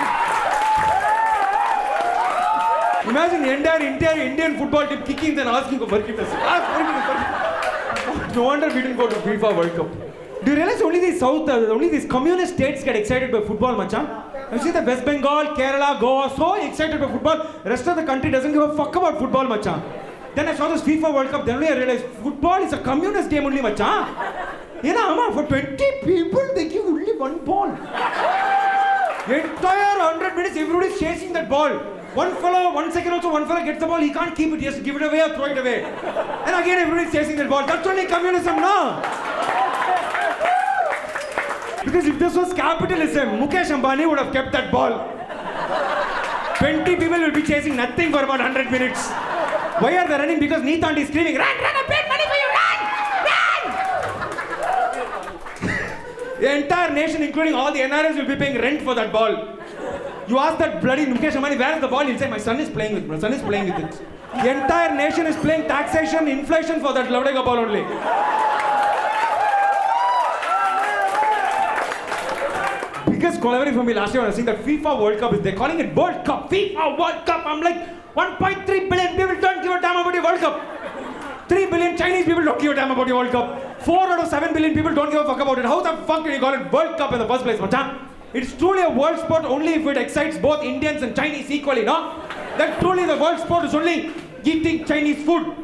Imagine the entire Indian football team kicking then asking for forgiveness. Ask forgiveness. No wonder we didn't go to FIFA World Cup. Do you realize only these communist states get excited by football, macha? You see the West Bengal, Kerala, Goa, so excited by football. The rest of the country doesn't give a fuck about football, macha. Then I saw this FIFA World Cup, then only I realized football is a communist game only, macha. For 20 people, they give only one ball. Entire 100 minutes, everybody is chasing that ball. One fellow gets the ball, he can't keep it, he has to give it away or throw it away. And again, everybody is chasing that ball. That's only communism, no? Because if this was capitalism, Mukesh Ambani would have kept that ball. 20 people will be chasing nothing for about 100 minutes. Why are they running? Because Neetanti is screaming, run, I paid money for you, run! The entire nation, including all the NRS, will be paying rent for that ball. You ask that bloody Mukesh Ambani, where is the ball? He'll say, my son is playing with it. The entire nation is paying taxation, inflation for that Lavdega ball only. Biggest collaborating for me last year when I was seeing that FIFA World Cup, they're calling it World Cup, FIFA World Cup. I'm like, 1.3 billion people don't give a damn about the World Cup. 3 billion Chinese people don't give a damn about the World Cup. 4 out of 7 billion people don't give a fuck about it. How the fuck did you call it World Cup in the first place, macha? It's truly a world sport only if it excites both Indians and Chinese equally, no? That truly the world sport is only eating Chinese food.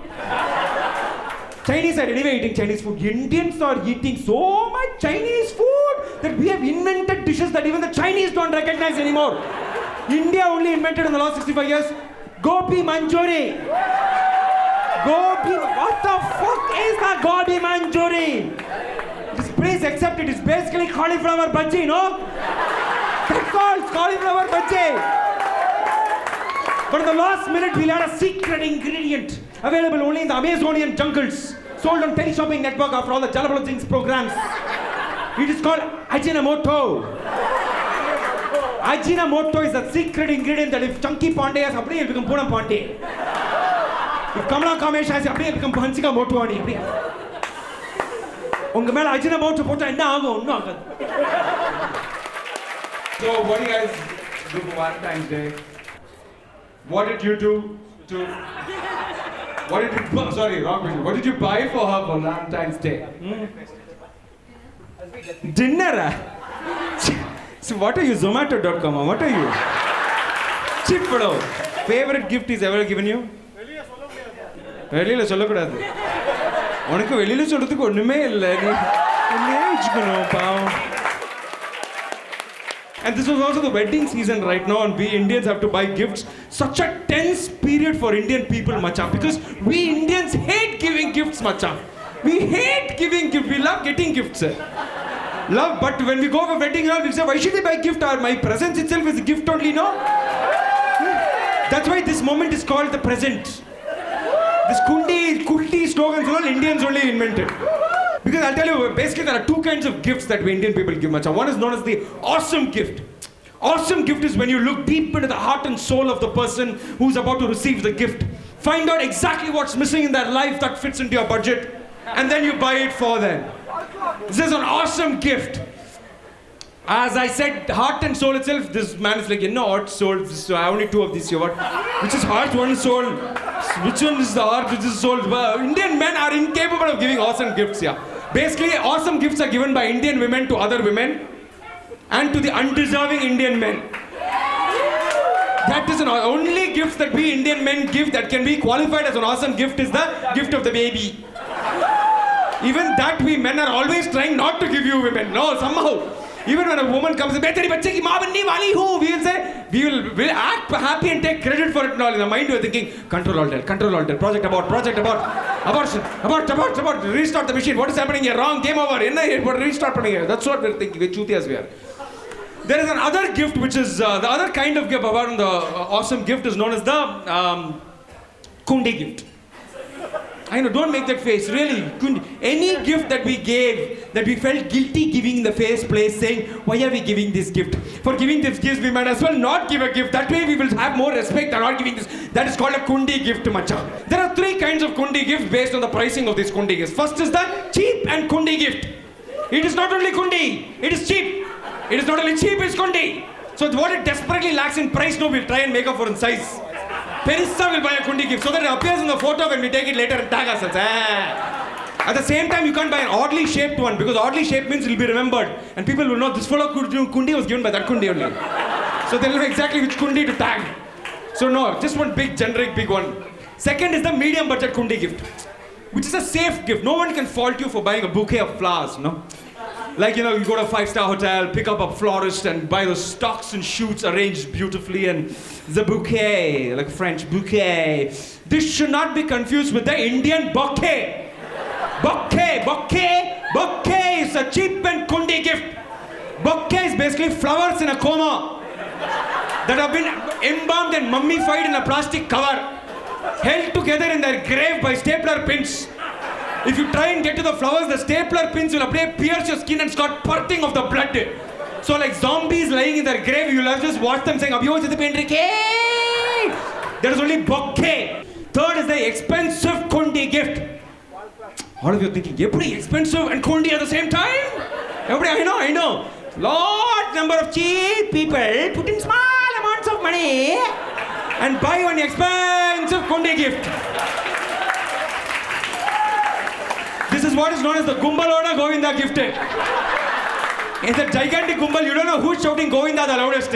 Chinese are anyway eating Chinese food. Indians are eating so much Chinese food. that we have invented dishes that even the Chinese don't recognize anymore. India only invented in the last 65 years gobi manchuri. Gobi, what the fuck is the gobi manchuri? Please accept it. It's basically cauliflower bhaji, no? That's all. It's cauliflower bhaji. But in the last minute, we'll add a secret ingredient available only in the Amazonian jungles, sold on teleshopping network after all the Jalapalo Things programs. It is called Ajinomoto. Ajinomoto is a secret ingredient that if Chunky Pandey has appeared, it will become Poonam Pandey. If Kamala Kamesh has appeared, it will become Hansika Motwani. உங்க மேல Ajinomoto போட்டா என்ன ஆகும் ஒண்ணும் ஆகாது. So what do you guys do for Valentine's Day? What did you do to What did you sorry, wrong question. What did you buy for her for Valentine's Day? Dinner. So what are you, Zomato.com? What are you? Cheap fellow. Favorite gift he's ever given you? வெளியில சொல்லக்கூடாது. உனக்கு வெளியில சொல்றதுக்கு ஒண்ணுமே இல்ல. நீ வச்சுக்கணும் பாவம். And this was also the wedding season right now, and we Indians have to buy gifts. Such a tense period for Indian people, macha, because we Indians hate giving gifts, macha. We hate giving gifts. We love getting gifts. Love, but when we go for wedding, we say, why should we buy gift? My presence itself is a gift only, no? That's why this moment is called the present. This kulti slogans all Indians only invented. Because I'll tell you, basically there are two kinds of gifts that we Indian people give, macha. One is known as the awesome gift. Awesome gift is when you look deep into the heart and soul of the person who's about to receive the gift. Find out exactly what's missing in their life that fits into your budget, and then you buy it for them. This is an awesome gift. As I said, heart and soul itself, this man is like, heart, soul, so I only two of these here. Which is heart, one is soul. Which one is the heart, which is soul? Well, Indian men are incapable of giving awesome gifts, yeah. Basically, awesome gifts are given by Indian women to other women and to the undeserving Indian men. That is an only gift that we Indian men give that can be qualified as an awesome gift is the gift of the baby. Even that we men are always trying not to give you women. No, somehow. Even when a woman comes and says, we will act happy and take credit for it and all. In the mind we are thinking, control alt, project abort, abortion, abort, restart the machine. What is happening here? Wrong, game over. Restart here. That's what we are thinking. There is another gift which is, the other kind of gift, about the awesome gift is known as the kundi gift. I know, don't make that face, really. Any gift that we gave, that we felt guilty giving in the first place, saying, why are we giving this gift? For giving this gift, we might as well not give a gift. That way we will have more respect and not giving this. That is called a kundi gift, macha. There are three kinds of kundi gifts based on the pricing of these kundi gifts. First is the cheap and kundi gift. It is not only kundi, it is cheap. It is not only cheap, it's kundi. So what it desperately lacks in price, no, we'll try and make up for in size. Perissa will buy a kundi gift so that it appears in the photo when we take it later and tag ourselves. At the same time, you can't buy an oddly shaped one because oddly shaped means it will be remembered and people will know this fellow kundi was given by that kundi only. So they'll know exactly which kundi to tag. So no, just one big generic big one. Second is the medium budget kundi gift, which is a safe gift. No one can fault you for buying a bouquet of flowers, no? Like, you go to a 5-star hotel, pick up a florist and buy those stocks and shoots arranged beautifully and the bouquet, like French bouquet. This should not be confused with the Indian bouquet. Bouquet is a cheap and kundi gift. Bouquet is basically flowers in a coma that have been embalmed and mummified in a plastic cover, held together in their grave by stapler pins. If you try and get to the flowers, the stapler pins will pierce your skin and start spurting of the blood. So like zombies lying in their grave, you will just watch them saying, there is only bouquet. Third is the expensive kundi gift. All of you are thinking, pretty expensive and kundi at the same time? Everybody, I know. Large number of cheap people put in small amounts of money and buy one expensive kundi gift. This is what is known as the Gumbaloda Govinda gift. In the gigantic Gumbal, you don't know who's shouting Govinda the loudest.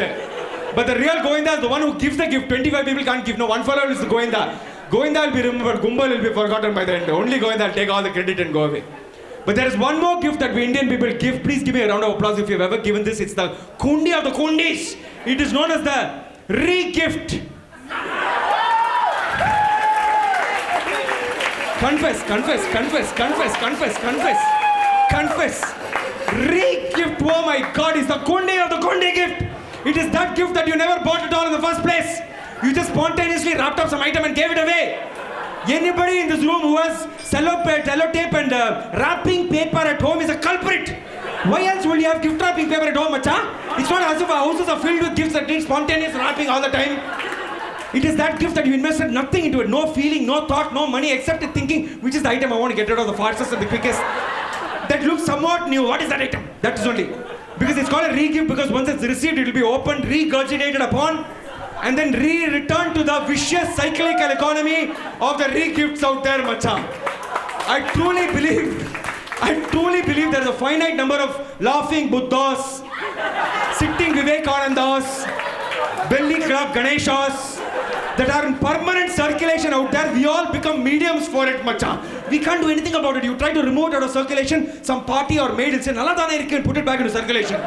But the real Govinda is the one who gives the gift. 25 people can't give. No, one fellow is the Govinda. Govinda will be remembered. Gumbal will be forgotten by the end. Only Govinda will take all the credit and go away. But there is one more gift that we Indian people give. Please give me a round of applause if you've ever given this. It's the kundi of the kundis. It is known as the re-gift. Confess. Re-gift, oh my God, is the kundi of the kundi gift. It is that gift that you never bought at all in the first place. You just spontaneously wrapped up some item and gave it away. Anybody in this room who has sellotape and wrapping paper at home is a culprit. Why else will you have gift wrapping paper at home, macha? It's not as if our houses are filled with gifts that need spontaneous wrapping all the time. It is that gift that you invested nothing into it. No feeling, no thought, no money, except thinking, which is the item I want to get rid of the fastest and the quickest. That looks somewhat new. What is that item? That is only. Because it's called a re-gift, because once it's received, it will be opened, regurgitated upon, and then returned to the vicious cyclical economy of the re-gifts out there, macha. I truly believe there is a finite number of laughing Buddhas, sitting Vivekanandas, belly club Ganeshas that are in permanent circulation out there. We all become mediums for it, macha. We can't do anything about it. You try to remove it out of circulation, some party or maid will say, Nalla thane irukku, and put it back into circulation.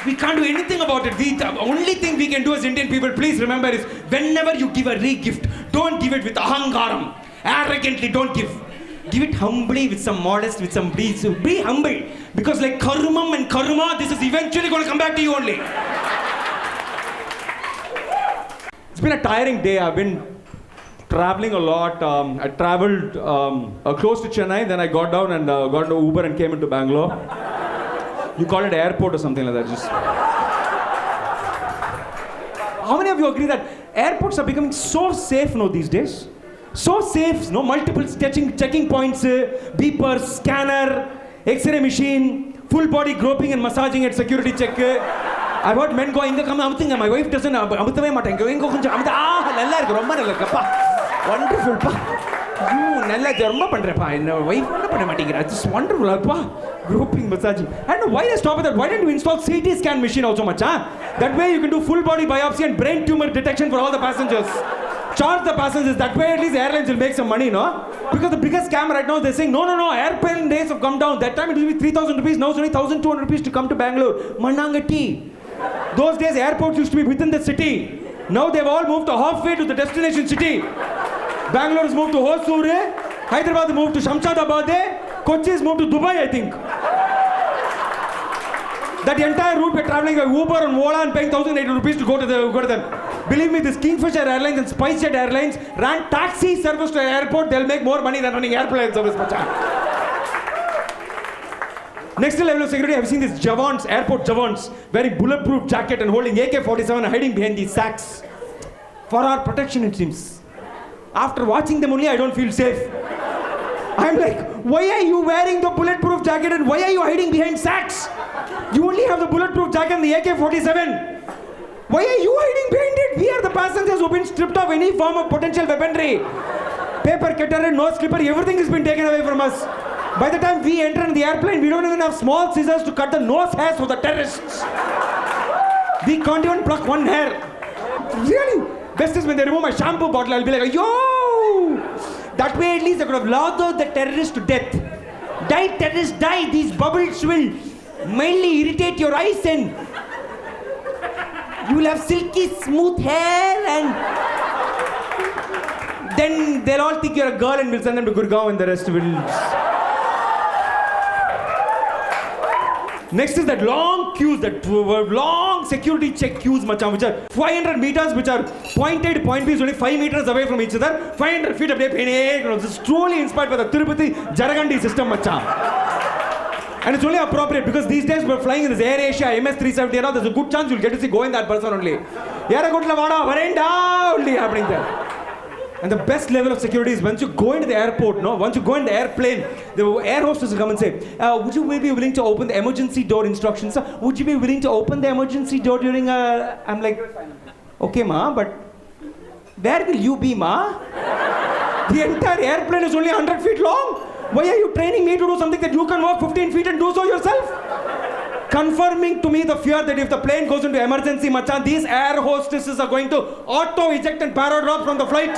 We can't do anything about it. The only thing we can do as Indian people, please remember, is whenever you give a re-gift, don't give it with ahangaram. Arrogantly, don't give. Give it humbly, with some modest, with some please. Be humble. Because like karmam and karma, this is eventually going to come back to you only. It's been a tiring day. I've been traveling a lot. I traveled close to Chennai, then I got down and got into Uber and came into Bangalore. You call it airport or something like that. Just. How many of you agree that airports are becoming so safe now these days? So safe, no multiple checking points, beepers, scanner, X-ray machine, full body groping and massaging at security check. I've heard men go, inga come amutinga. My wife doesn't amutave matanga. Inga konja amutha. Nalla irukku, romba nalla irukku. Wonderful pa. You nalla romba pandre pa. My wife onnu panna mattingra. It's wonderful pa. Groping, massaging. I don't know why I stop at that. Why don't you install CT scan machine also, macha? That way you can do full body biopsy and brain tumor detection for all the passengers. Charge the passengers. That way at least airlines will make some money, no? Because the biggest scam right now, they're saying, no, airplane rates have come down. That time it used to be 3,000 rupees. Now it's only 1,200 rupees to come to Bangalore. Manangati. Those days airports used to be within the city. Now they've all moved to halfway to the destination city. Bangalore has moved to Hosur. Hyderabad moved to Shamshadabad. Kochi has moved to Dubai, I think. That entire route we're traveling by Uber and Ola and paying 1,800 rupees to go to them. Believe me, this Kingfisher Airlines and SpiceJet Airlines ran taxi service to an airport. They'll make more money than running airplane service. Next level of security, I've seen these Javans, airport Javans, wearing bulletproof jacket and holding AK-47 and hiding behind these sacks. For our protection, it seems. After watching them only, I don't feel safe. I'm like, why are you wearing the bulletproof jacket and why are you hiding behind sacks? You only have the bulletproof jacket and the AK-47. Why are you hiding behind it? We are the passengers who've been stripped of any form of potential weaponry. Paper cutter, nose clipper, everything has been taken away from us. By the time we enter in the airplane, we don't even have small scissors to cut the nose hairs of the terrorists. We can't even pluck one hair. Really? Best is when they remove my shampoo bottle, I'll be like, yo! That way at least I could have lathered the terrorist to death. Die, terrorist, die. These bubbles will mildly irritate your eyes and you will have silky smooth hair and then they'll all think you're a girl and we'll send them to Gurgaon and the rest will... Next is that long queues, that long security check queues, macam, which are 500 meters, which are point A to point B is only 5 meters away from each other. 500 feet up there, this is truly inspired by the Tirupati Jaragandi system, macam. And it's only appropriate because these days we're flying in this Air Asia MS 370 and all, there's a good chance you'll get to see going that person only. Yara gutla vada, varenda, only happening there. And the best level of security is once you go into the airport, no? Once you go in the airplane, the air hostess will come and say, would you be willing to open the emergency door instructions? Sir, would you be willing to open the emergency door during a... I'm like, okay ma, but where will you be ma? The entire airplane is only 100 feet long. Why are you training me to do something that you can walk 15 feet and do so yourself? Confirming to me the fear that if the plane goes into emergency, machan, these air hostesses are going to auto-eject and para-drop from the flight.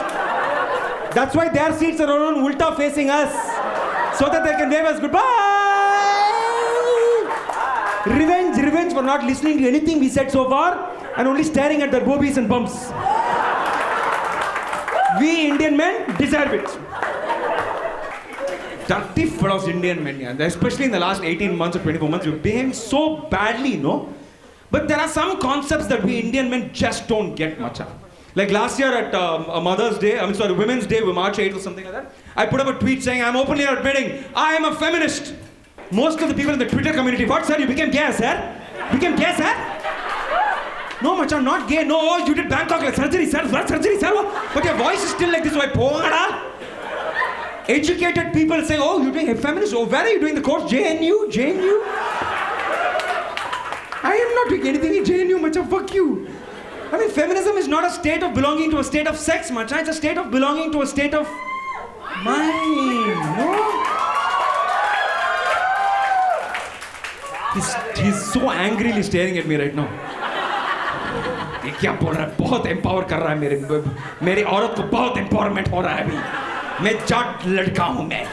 That's why their seats are on ulta facing us. so that they can wave us goodbye. Revenge for not listening to anything we said so far and only staring at their boobies and bumps. We Indian men deserve it. Dirty fellows Indian men, yeah. Especially in the last 18 months or 24 months, we've behaved so badly, no? But there are some concepts that we Indian men just don't get much of. Like last year at Women's Day, March 8th or something like that, I put up a tweet saying, I'm openly admitting, I am a feminist. Most of the people in the Twitter community, what sir, you became gay, sir? Became gay, sir? No, macha, not gay. No, oh, you did Bangkok like surgery, sir. What surgery, sir? But your voice is still like this. Why, pongada? Educated people saying, oh, you're doing a feminist. Oh, where are you doing the course? JNU? JNU? I am not doing anything in JNU, macha. Fuck you. I mean, feminism is not a state of belonging to a state of sex, macha. It's a state of belonging to a state of mind. No? He's so angrily staring at me right now. ये क्या बोल रहा है? बहुत empower कर रहा है मेरी औरत को बहुत एम्पावरमेंट हो रहा है अभी. मैं जाट लड़का हूँ मैं.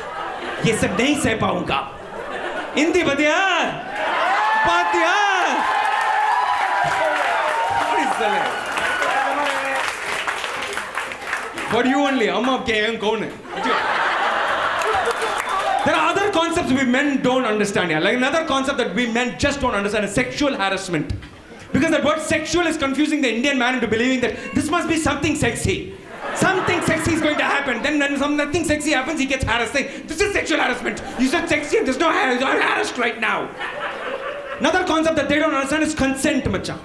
ये सब नहीं सह पाऊंगा. हिंदी बतिया. For you only. अम्मा के हैं कौन है? There are other concepts we men don't understand here. Like another concept that we men just don't understand is sexual harassment. Because that word sexual is confusing the Indian man into believing that this must be something sexy. Something sexy is going to happen. Then nothing sexy happens, he gets harassed. Saying, this is sexual harassment. You said sexy and there's no harassment. I'm harassed right now. Another concept that they don't understand is consent, macha.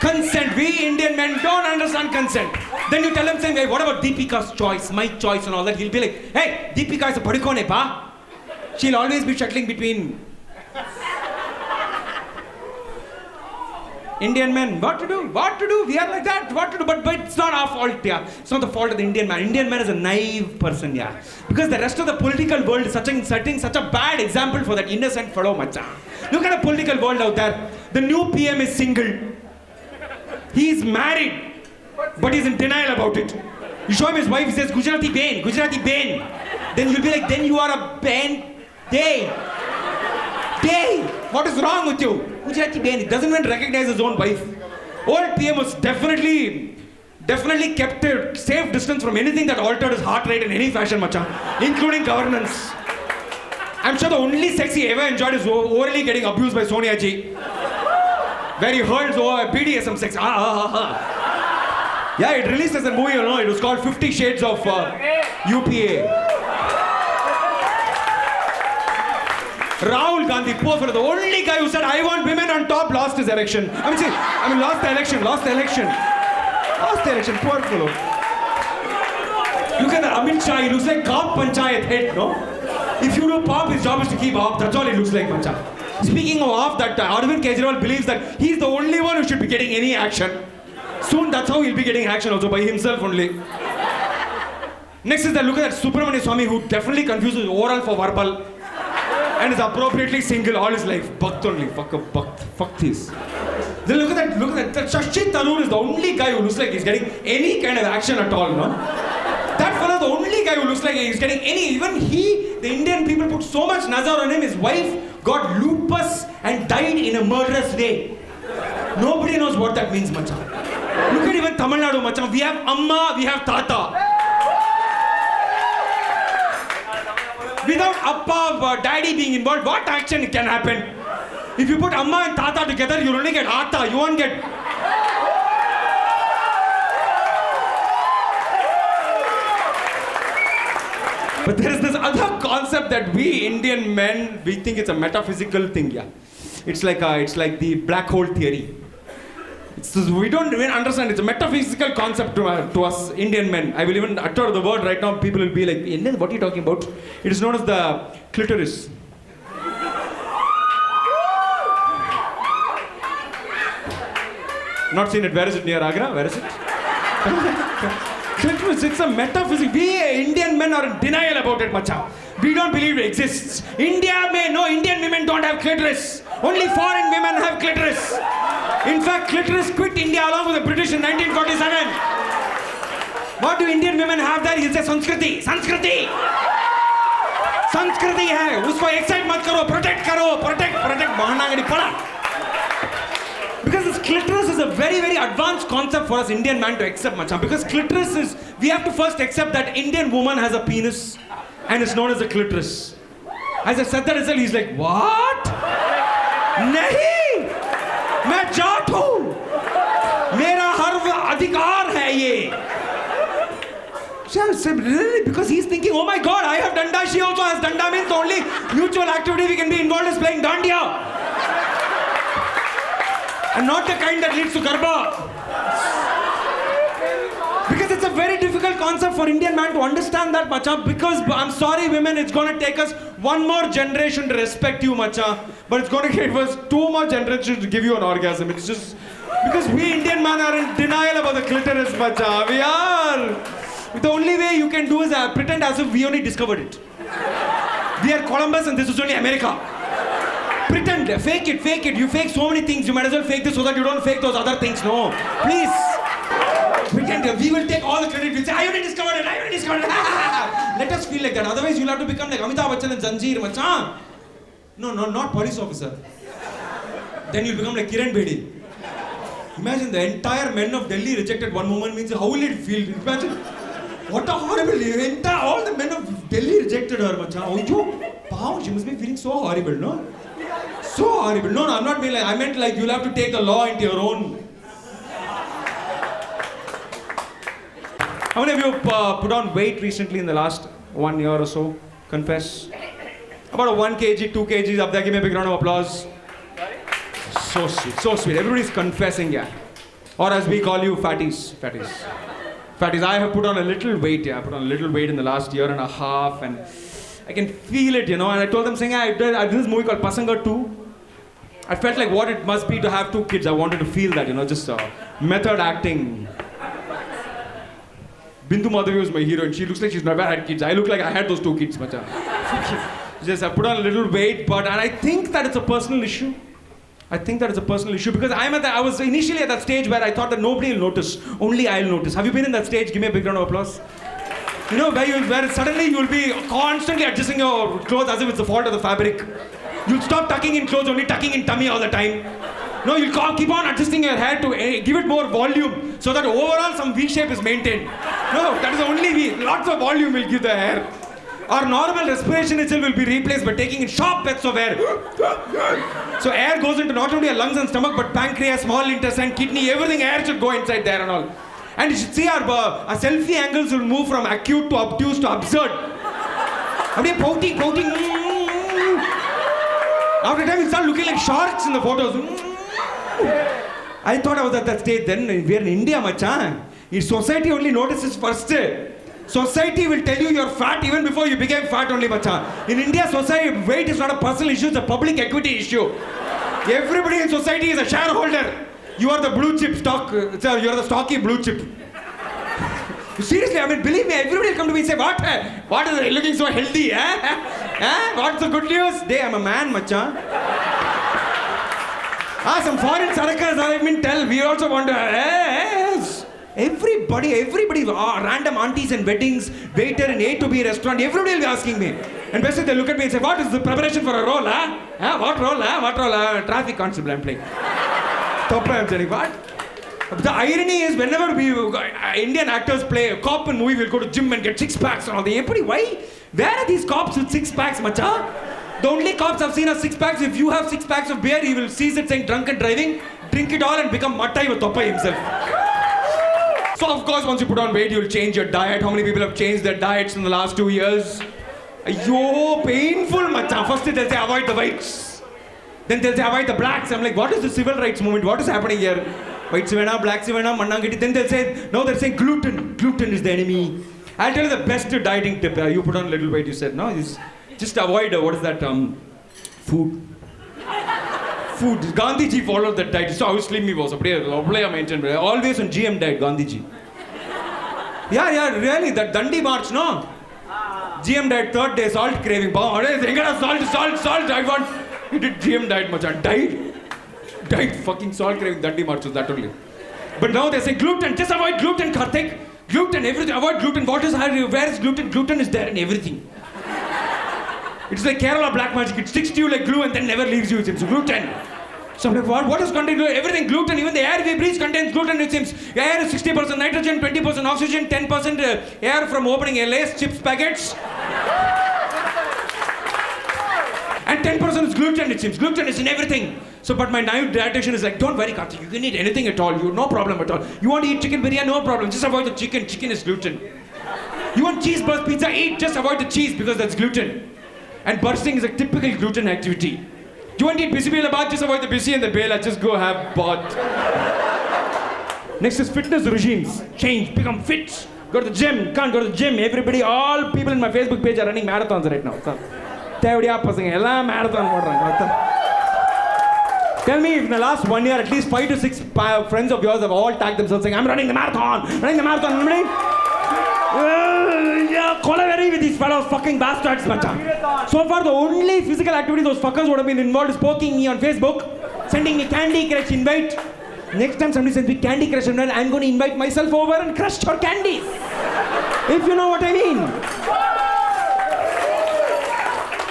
Consent. We Indian men don't understand consent. Then you tell them saying, hey, what about Deepika's choice, my choice and all that? He'll be like, hey, Deepika is a padikone, pa. She'll always be shuttling between Indian men. What to do? What to do? We are like that. What to do? But it's not our fault, yeah. It's not the fault of the Indian man. Indian man is a naive person, yeah. Because the rest of the political world is setting such a bad example for that innocent fellow, macha. Look at the political world out there. The new PM is single. He is married, but he's in denial about it. You show him his wife, he says, Gujarati Bain, Gujarati Bain. Then you'll be like, then you are a Bain. Day. What is wrong with you? Gujarati Bain. He doesn't even recognize his own wife. Old PM was definitely kept a safe distance from anything that altered his heart rate in any fashion, macha, including governance. I'm sure the only sex he ever enjoyed is orally getting abused by Sonia Ji. Where he heard BDSM sex. Yeah, it released as a movie, you know. It was called 50 Shades of UPA. Rahul Gandhi, poor fellow, the only guy who said, I want women on top, lost his election. Lost the election. Lost the election, poor fellow. Look at that, Amit Shah, he looks like Kaap Panchayat head, no? If you do pop, his job is to keep off, that's all he looks like, macha. Speaking of off, that Arvind Kejriwal believes that he's the only one who should be getting any action. Soon that's how he'll be getting action also, by himself only. Next is that, look at that Subramania Swami who definitely confuses oral for verbal and is appropriately single all his life. Bhakt only, fuck this. Then look at that Shashi Tharoor is the only guy who looks like he's getting any kind of action at all, no? That fellow is the only guy who looks like he's getting any, even the Indian people put so much nazar on him, his wife got lupus and died in a murderous way. Nobody knows what that means, macha. Look at even Tamil Nadu, macha. We have Amma, we have Tata. Without Appa, Daddy being involved, what action can happen? If you put Amma and Tata together, you'll only get Atta, you won't get... But there is this other concept that we Indian men, we think it's a metaphysical thing, yeah. It's like the black hole theory. We don't even understand. It's a metaphysical concept to us Indian men. I will even utter the word right now. People will be like, what are you talking about? It is known as the clitoris. Not seen it. Where is it? Near Agra? Where is it? Clitoris, it's a metaphysics. We Indian men are in denial about it, macha. We don't believe it exists. Indian women don't have clitoris. Only foreign women have clitoris. In fact, clitoris quit India along with the British in 1947. What do Indian women have there? It's a Sanskriti. संस्कृति है, उसको excite मत करो, protect करो, protect बहाना पड़ा. Because this clitoris is a very, very advanced concept for us Indian man to accept, macha. Because clitoris is, we have to first accept that Indian woman has a penis and it's known as a clitoris. As I said that itself, he's like, what? नहीं, मैं जाट हूँ, मेरा हर अधिकार है ये. Really? Because he's thinking, oh my God, I have danda, she also has danda, means the only mutual activity we can be involved is playing dandiya. And not the kind that leads to garba. Because it's a very difficult concept for Indian man to understand that, macha. Because I'm sorry, women, it's going to take us one more generation to respect you, macha. But it's going to take us 2 more generations to give you an orgasm. It's just because we Indian men are in denial about the clitoris, macha. We are. The only way you can do is pretend as if we only discovered it. We are Columbus and this is only America. Pretend, fake it. You fake so many things. You might as well fake this so that you don't fake those other things. No, please. Pretend. We will take all the credit. We'll say, I only discovered it. Let us feel like that. Otherwise, you'll have to become like Amitabh Bachchan and Zanjeer, macha. No, not police officer. Then you'll become like Kiran Bedi. Imagine the entire men of Delhi rejected one woman means how will it feel? Imagine. What a horrible, all the men of Delhi rejected her, macha. Oh, wow, she must be feeling so horrible, no? So horrible. No, I'm not being like, I meant like you'll have to take the law into your own. How many of you put on weight recently in the last 1 year or so? Confess. About a 1 kg, 2 kgs up there. Give me a big round of applause. So sweet, so sweet. Everybody's confessing, yeah. Or as we call you, fatties. I have put on a little weight, yeah. I put on a little weight in the last year and a half, and I can feel it, you know. And I told them, saying, I did this movie called Pasanga 2. I felt like what it must be to have 2 kids. I wanted to feel that, you know, just method acting. Bindu Madhavi was my heroine. She looks like she's never had kids. I look like I had those 2 kids, macha. Just I put on a little weight, and I think that it's a personal issue. Because I was initially at that stage where I thought that nobody will notice, only I'll notice. Have you been in that stage? Give me a big round of applause. You know, where suddenly you'll be constantly adjusting your clothes as if it's the fault of the fabric. You'll stop tucking in clothes, only tucking in tummy all the time. No, you'll keep on adjusting your hair to give it more volume so that overall some V shape is maintained. No, that is the only V. Lots of volume will give the hair. Our normal respiration itself will be replaced by taking in sharp breaths of air. So air goes into not only our lungs and stomach, but pancreas, small intestine, kidney, everything. Air should go inside there and all. And you should see our selfie angles will move from acute to obtuse to absurd. And we're pouting. After a time, we start looking like sharks in the photos. I thought I was at that stage then. We're in India, macha. Society only notices first. Society will tell you you're fat even before you became fat only, macha. In India, society, weight is not a personal issue, it's a public equity issue. Everybody in society is a shareholder. You are the blue chip stock, you are the stocky blue chip. Seriously, I mean, believe me, everybody will come to me and say, what is it, looking so healthy, What's the good news? I'm a man, macha. Some foreign sarakkas, I mean, we also want to, Everybody, random aunties and weddings, waiter in A to B restaurant, everybody will be asking me. And basically they look at me and say, what is the preparation for a role, What role, Traffic constable I'm playing. I'm saying, what? The irony is whenever Indian actors play a cop in movie, we'll go to gym and get 6-packs and all that. Why? Where are these cops with 6-packs, macha? The only cops I've seen are 6-packs. If you have 6-packs of beer, he will seize it saying drunken driving, drink it all and become mattai with Toppa himself. So of course, once you put on weight, you'll change your diet. How many people have changed their diets in the last 2 years? Painful, macha. First they'll say avoid the whites. Then they'll say avoid the blacks. I'm like, what is the civil rights movement? What is happening here? Whites vena, blacks vena, mannangiti. Then they'll say, no, they're saying gluten. Gluten is the enemy. I'll tell you the best dieting tip. You put on a little weight, you said, no? Just avoid, what is that, food. Gandhiji followed that diet. So how slim he was. Always on GM diet, Gandhiji. Yeah, really. That Dandi march, no? GM diet, 3rd day, salt craving. Salt. I want. He did GM diet, much. Died fucking salt craving. Dandi march was that only. But now they say gluten. Just avoid gluten, Karthik. Gluten, everything. Avoid gluten. Where is gluten? Gluten is there in everything. It's like Kerala black magic. It sticks to you like glue and then never leaves you, it seems. Gluten. So I'm like, what is contained? Everything gluten. Even the air we breathe contains gluten, it seems. Air is 60% nitrogen, 20% oxygen, 10% air from opening a Lay's chips packets. And 10% is gluten, it seems. Gluten is in everything. So, but my naive dietitian is like, don't worry, Karthik, you can eat anything at all. You no problem at all. You want to eat chicken biryani, no problem. Just avoid the chicken. Chicken is gluten. You want cheeseburger pizza, eat. Just avoid the cheese because that's gluten. And bursting is a typical gluten activity. You want to eat bisi bela bath, just avoid the bisi and the bela. Just go have bath. Next is fitness regimes. Change, become fit. Go to the gym. Can't go to the gym. Everybody, all people in my Facebook page are running marathons right now. Tell me if in the last 1 year, at least 5 to 6 friends of yours have all tagged themselves saying, I'm running the marathon. Running the marathon. Anybody? Yeah, collaborate with these fellows, fucking bastards, macha. So far, the only physical activity those fuckers would have been involved is poking me on Facebook, sending me Candy Crush invite. Next time somebody sends me Candy Crush invite, I'm going to invite myself over and crush your candies. If you know what I mean.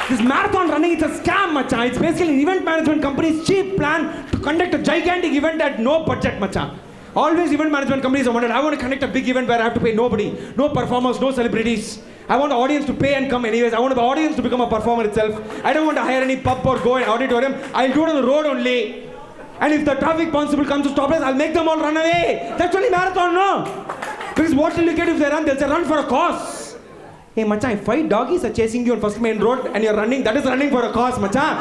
This marathon running, it's a scam, macha. It's basically an event management company's cheap plan to conduct a gigantic event at no budget, macha. Always event management companies have wanted, I want to conduct a big event where I have to pay nobody, no performers, no celebrities. I want the audience to pay and come anyways. I want the audience to become a performer itself. I don't want to hire any pub or go in auditorium. I'll do it on the road only. And if the traffic constable comes to stop us, I'll make them all run away. That's only marathon, no? Because what will you get if they run? They'll say run for a cause. Hey, macha, if 5 doggies are chasing you on first main road and you're running, that is running for a cause, macha.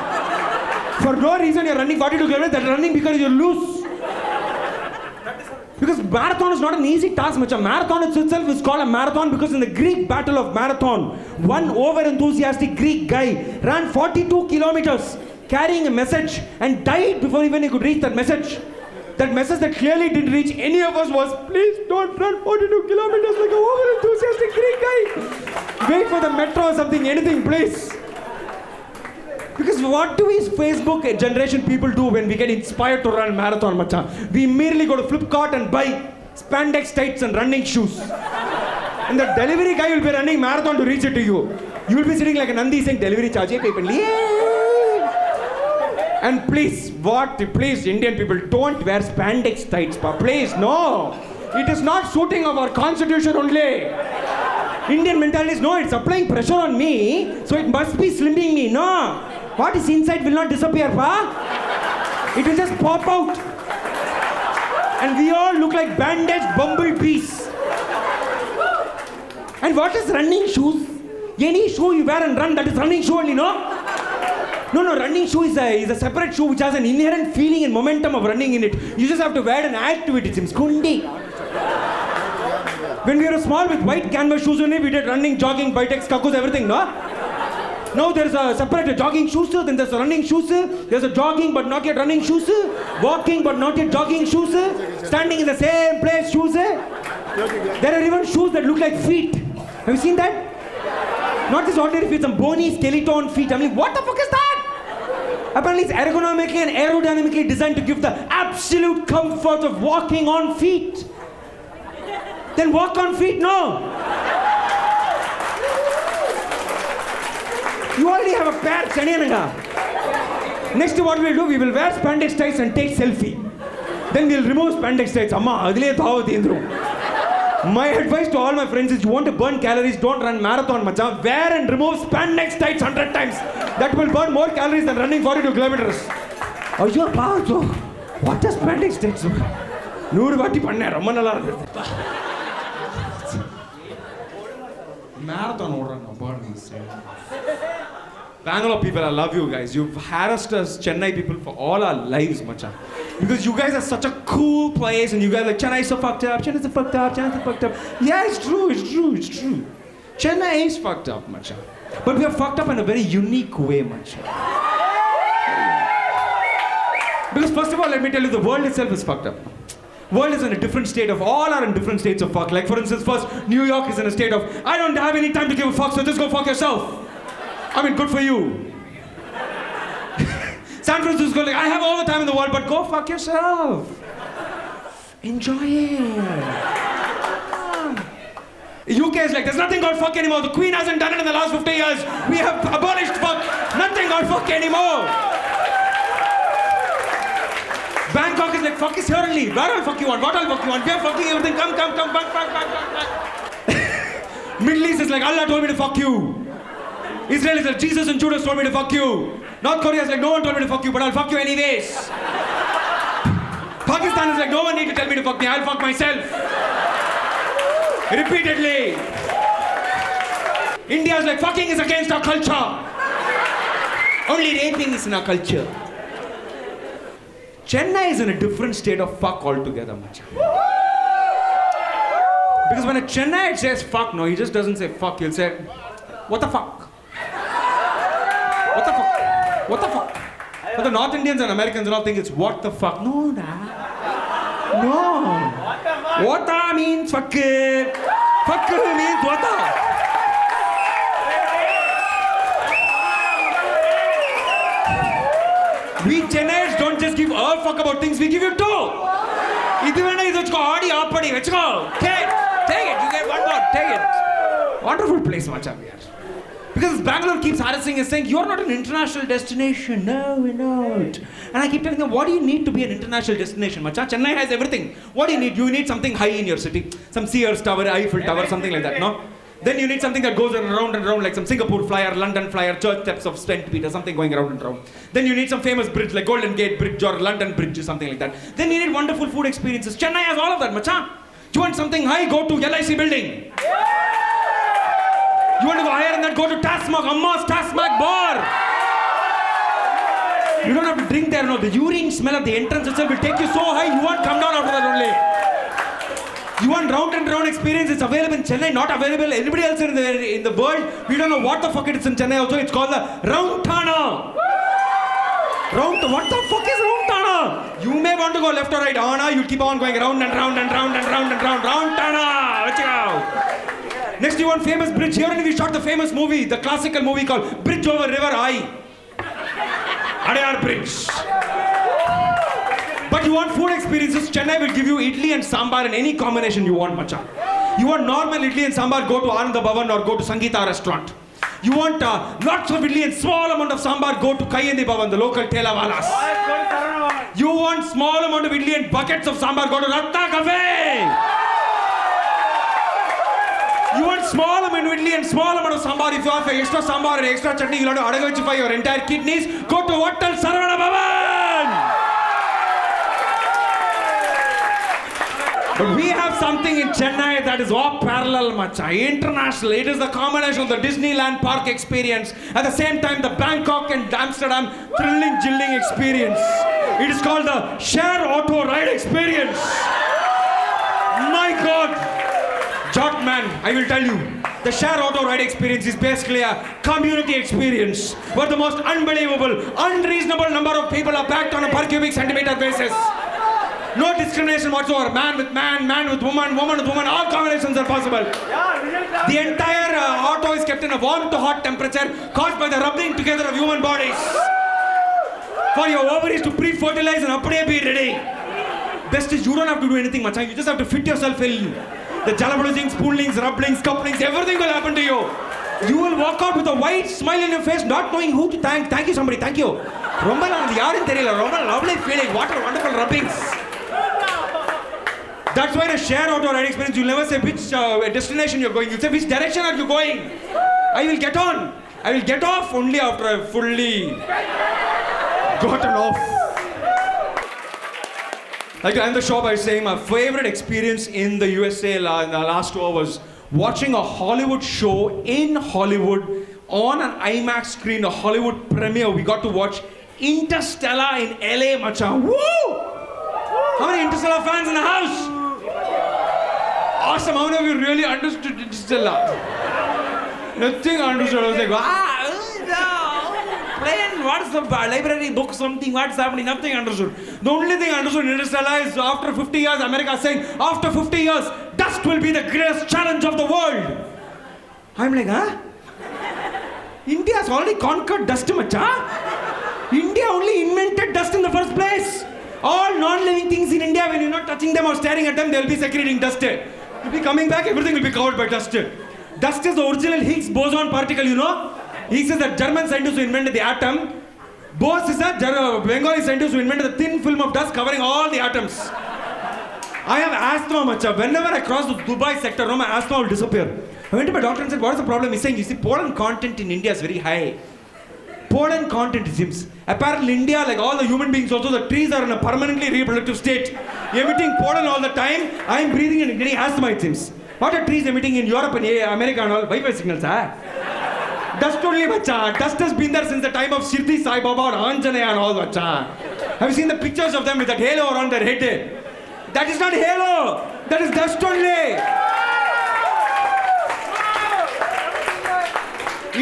For no reason you're running 42 kilometers, that's running because you're loose. Because marathon is not an easy task, macha. Marathon itself is called a marathon because in the Greek battle of Marathon, one over-enthusiastic Greek guy ran 42 kilometers carrying a message and died before even he could reach that message. That message that clearly didn't reach any of us was, please don't run 42 kilometers like an over-enthusiastic Greek guy. Wait for the metro or something, anything, please. Because what do we Facebook generation people do when we get inspired to run a marathon, macha? We immediately go to Flipkart and buy spandex tights and running shoes. And the delivery guy will be running marathon to reach it to you. You will be sitting like a Nandi saying, delivery charge, people. And please, please, Indian people, don't wear spandex tights, please, no. It is not suiting of our constitution only. Indian mentality is, no, it's applying pressure on me, so it must be slimming me, no. What is inside will not disappear, pa. It will just pop out. And we all look like bandaged bumblebees. And what is running shoes? Any shoe you wear and run, that is running shoe only, no? No, running shoe is a separate shoe which has an inherent feeling and momentum of running in it. You just have to wear an act to it, it seems. Kundi. When we were small with white canvas shoes only, we did running, jogging, bitex, kakus, everything, no? Now there's a separate jogging shoes, then there's a running shoes, there's a jogging but not yet running shoes, walking but not yet jogging shoes, standing in the same place shoes. There are even shoes that look like feet. Have you seen that? Not just ordinary feet, some bony skeleton feet. I'm like, what the fuck is that? Apparently it's ergonomically and aerodynamically designed to give the absolute comfort of walking on feet. Then walk on feet, no. You already have a pair, Chanyananga. Next what we'll do, we will wear spandex tights and take selfie. Then we'll remove spandex tights. Amma, adile thao dindru. My advice to all my friends is, you want to burn calories, don't run marathon, macha. Wear and remove spandex tights 100 times. That will burn more calories than running 42 kilometers. Ayyo, pa, what is spandex tights? 100 vaati panna, romma nalla irundhu. Marathon order no burning. Bangalore people, I love you guys. You've harassed us Chennai people for all our lives, macha. Because you guys are such a cool place and you guys are like, Chennai's so fucked up, Chennai's so fucked up, Chennai's so fucked up. Yeah, it's true. Chennai is fucked up, macha. But we are fucked up in a very unique way, macha. Because first of all, let me tell you, the world itself is fucked up. World is in a different state of, all are in different states of fuck. Like for instance, first, New York is in a state of, I don't have any time to give a fuck, so just go fuck yourself. I mean, good for you. San Francisco, like, I have all the time in the world, but go fuck yourself. Enjoy it. UK is like, there's nothing called fuck anymore. The Queen hasn't done it in the last 50 years. We have abolished fuck. Nothing called fuck anymore. Bangkok is like, fuck is here only. Where all fuck you want? What all fuck you want? We are fucking everything. Come, back. Middle East is like, Allah told me to fuck you. Israel is like, Jesus and Judas told me to fuck you. North Korea is like, no one told me to fuck you, but I'll fuck you anyways. Pakistan is like, no one need to tell me to fuck me. I'll fuck myself. Repeatedly. India is like, fucking is against our culture. Only raping is in our culture. Chennai is in a different state of fuck altogether, macha. Because when a Chennai says fuck, no, he just doesn't say fuck, he'll say, what the fuck? What the fuck? What the fuck? But the North Indians and Americans and all think it's what the fuck. No, nah. No. What the means fuck. Fuck means what the. We Chennaites don't just give a fuck about things, we give you two. Take it. You get one more. Take it. Wonderful place, macha. Because Bangalore keeps harassing us saying, you're not an international destination. No, we're not. And I keep telling them, what do you need to be an international destination, macha? Chennai has everything. What do you need? You need something high in your city. Some Sears Tower, Eiffel Tower, something like that, no? Then you need something that goes around and around, like some Singapore flyer, London flyer, church steps of St. Peter, something going around and around. Then you need some famous bridge, like Golden Gate Bridge or London Bridge or something like that. Then you need wonderful food experiences. Chennai has all of that, macha. You want something high, go to LIC building. You want to go higher than that, go to Tasmak, Amma's Tasmak bar. You don't have to drink there, no. The urine smell of the entrance itself will take you so high, you won't come down after that only. You want round and round experience, it's available in Chennai, not available anybody else in the world. We don't know what the fuck it is in Chennai also. It's called the Round Tana. What the fuck is Round Tana? You may want to go left or right. Anna, you keep on going round and round and round and round and round. Round Tana. Watch it out. Next you want famous bridge. Here only we shot the famous movie, the classical movie called Bridge Over River Ai. Adayar Bridge. But you want food experiences, Chennai will give you idli and sambar in any combination you want, macha. You want normal idli and sambar, go to Ananda Bhavan or go to Sangeeta restaurant. You want lots of idli and small amount of sambar, go to Kayandi Bhavan, the local Telawalas. You want small amount of idli and buckets of sambar, go to Ratta Cafe. You want small amount of idli and small amount of sambar. If you have extra sambar and extra chutney, you'll have to adagachify your entire kidneys. Go to Hotel Saravana Bhavan. But we have something in Chennai that is all parallel, macha. International. It is the combination of the Disneyland park experience. At the same time, the Bangkok and Amsterdam thrilling, jilling experience. It is called the share auto ride experience. My God. Jotman, I will tell you. The share auto ride experience is basically a community experience where the most unbelievable, unreasonable number of people are packed on a per cubic centimeter basis. No discrimination whatsoever. Man with man, man with woman, woman with woman, all combinations are possible. The entire auto is kept in a warm to hot temperature caused by the rubbing together of human bodies. For your ovaries to pre-fertilize and apne be ready. Best is you don't have to do anything much. You just have to fit yourself in. The jalabulizing, spoonlings, rubblings, couplings, everything will happen to you. You will walk out with a wide smile in your face, not knowing who to thank. Thank you somebody, thank you. Romba lovely feeling, what a wonderful rubbings. That's why the share auto ride experience, you'll never say which destination you're going. You'll say which direction are you going. I will get on. I will get off only after I've fully gotten off. Like in the shop I was saying, my favorite experience in the USA in the last 2 hours, watching a Hollywood show in Hollywood on an IMAX screen, a Hollywood premiere. We got to watch Interstellar in LA, macha. Woo! How many Interstellar fans in the house? Awesome. How many of you really understood Interstellar? Nothing understood. I was like, plane, what's the library book, something, what's happening? Nothing understood. The only thing I understood in Interstellar is after 50 years, America is saying, after 50 years, dust will be the greatest challenge of the world. I'm like, huh? India has already conquered dust, macha. India only invented dust in the first place. All non-living things in India, when you're not touching them or staring at them, they'll be secreting dust. You'll be coming back, everything will be covered by dust. Dust is the original Higgs boson particle, you know? Higgs is the German scientist who invented the atom. Bose is a Bengali scientist who invented the thin film of dust covering all the atoms. I have asthma, macha. Whenever I cross the Dubai sector, my asthma will disappear. I went to my doctor and said, what is the problem? He's saying, you see, pollen content in India is very high. Pollen content, it seems. Apparently, India, like all the human beings also, the trees are in a permanently reproductive state. Emitting pollen all the time. I am breathing and getting asthma, it seems. What are trees emitting in Europe and America and all? Wi-Fi signals, Dust only, macha. Dust has been there since the time of Shirdi Sai Baba and Anjanaya and all, macha. Have you seen the pictures of them with that halo around their head? That is not halo. That is dust only.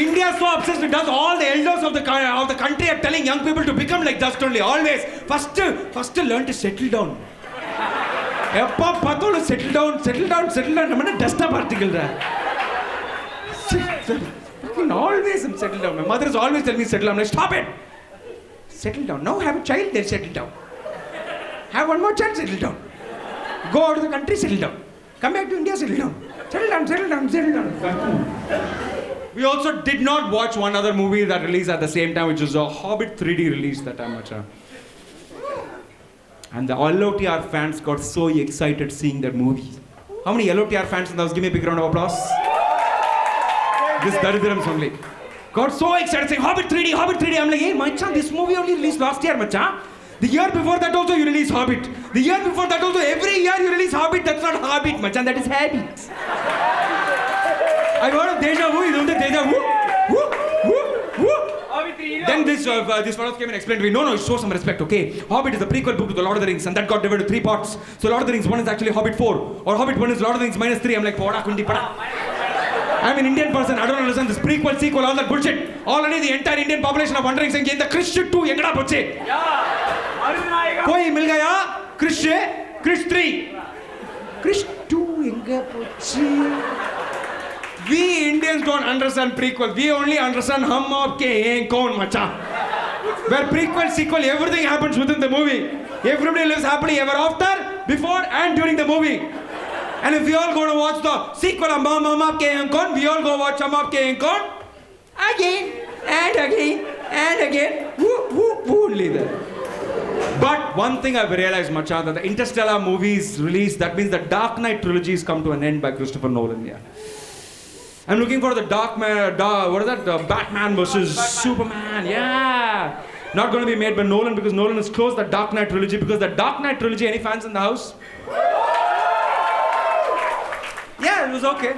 India is so obsessed with dust. All the elders of the country are telling young people to become like dust only. Always. First learn to settle down. Settle down. I'm a dust particle. Always settle down. My mother is always telling me settle down. I'm like, stop it. Settle down. Now have a child, then settle down. Have one more child, settle down. Go out of the country, settle down. Come back to India, settle down. Settle down. We also did not watch one other movie that released at the same time, which was a Hobbit 3D release that time. And the LOTR fans got so excited seeing that movie. How many LOTR fans in the house? Give me a big round of applause. This Daridram's only. Got so excited saying, Hobbit 3D. I'm like, hey, macha, this movie only released last year, macha. The year before that also you release Hobbit. The year before that also, every year you release Hobbit. That's not Hobbit, macha, that is habit. I've heard of deja vu. You know the deja vu? Then this fellow came and explained to me, no, show some respect, okay? Hobbit is the prequel book to the Lord of the Rings, and that got divided into 3 parts. So Lord of the Rings 1 is actually Hobbit 4, or Hobbit 1 is Lord of the Rings -3. I'm like, poda kundi pada. I'm an Indian person, I don't understand this prequel, sequel, all that bullshit. Already the entire Indian population are wondering, saying, the Chris shit too, engada poche? Koi mil gaya? Chris 3. Chris 2, enga poche? We Indians don't understand prequel. We only understand hum aap ke hain kaun, macha. Where prequel, sequel, everything happens within the movie. Everybody lives happily ever after, before and during the movie. And if we all go to watch the sequel of hum aap ke hain kaun, we all go watch hum aap ke hain kaun again and again and again. Only there. But one thing I've realized, macha, that the Interstellar movies released, that means the Dark Knight trilogy has come to an end by Christopher Nolan. Yeah. I'm looking for the Batman versus Superman, yeah. Not going to be made by Nolan because Nolan has closed the Dark Knight trilogy. Because the Dark Knight trilogy, any fans in the house? Yeah, it was okay.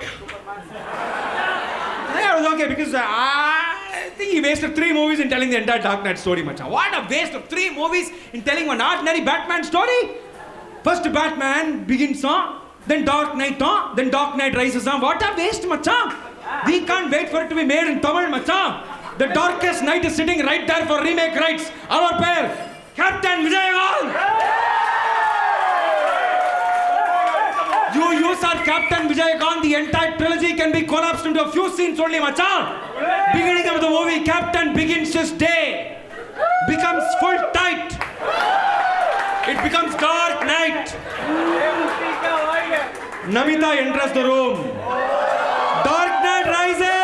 Yeah, it was okay because I think he wasted 3 movies in telling the entire Dark Knight story, macha. What a waste of 3 movies in telling one ordinary Batman story. First Batman begins on. Then Dark Knight on, then Dark Knight rises on. What a waste, macha. We can't wait for it to be made in Tamil, macha. The Darkest Night is sitting right there for remake rights. Our pair, Captain Vijay. You use our Captain Vijay Khan, the entire trilogy can be collapsed into a few scenes only, macha. Beginning of the movie, Captain begins his day. Becomes full tight. It becomes Dark Night. Namita enters the room. Dark Knight rises.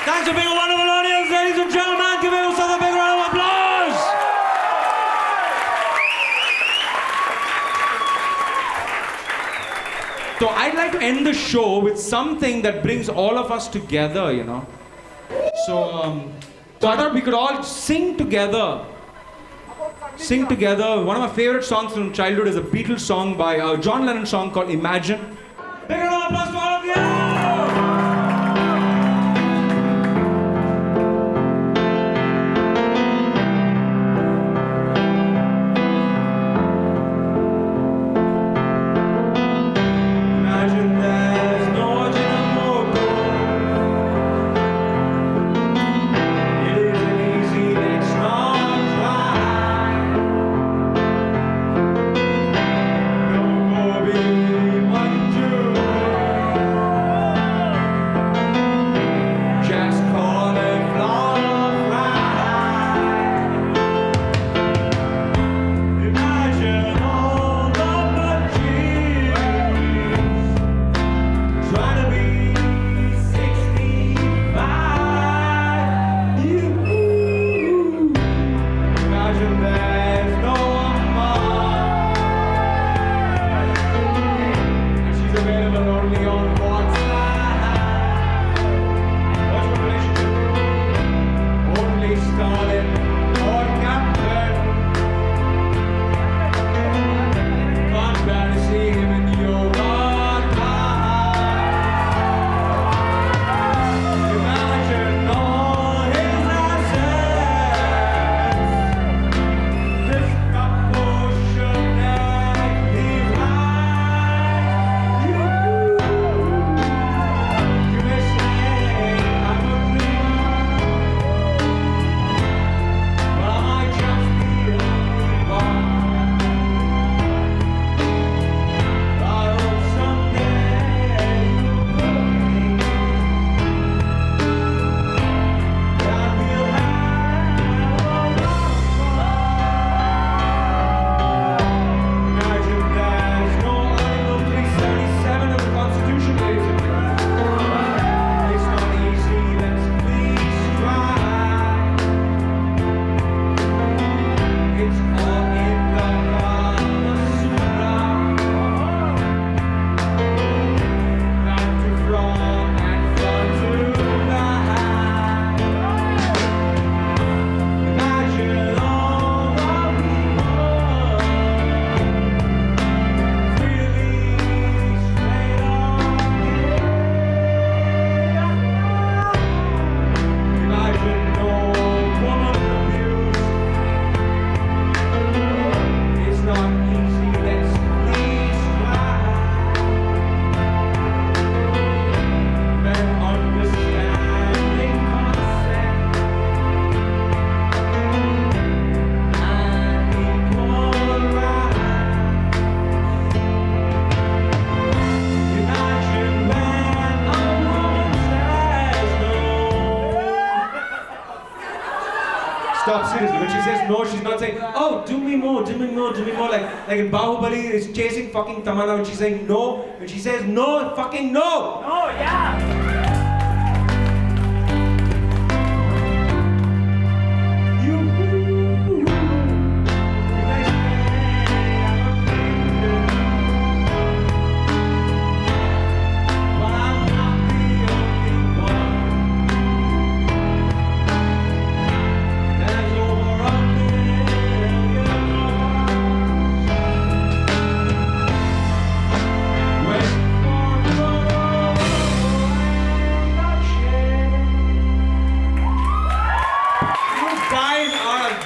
Thanks for being a wonderful audience, ladies and gentlemen. Give yourself a big round of applause. So I'd like to end the show with something that brings all of us together, you know. So I thought we could all sing together. One of my favorite songs from childhood is a Beatles song by a John Lennon song called Imagine. Big round of applause to all of you! Imagine there's no Ajinomoto. It isn't easy, let's not try. Don't go be one, two. stop, seriously. When she says no, she's not saying, oh, do me more, do me more, do me more. Like in Bahubali is chasing fucking Tamanna when she's saying no. When she says no, fucking no. Oh, yeah.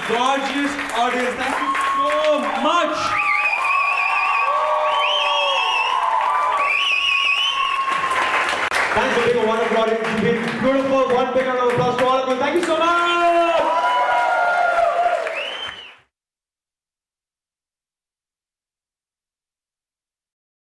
Gorgeous audience, thank you so much. Thanks for being a wonderful audience. You've been beautiful. One big round of applause to all of you. Thank you so much.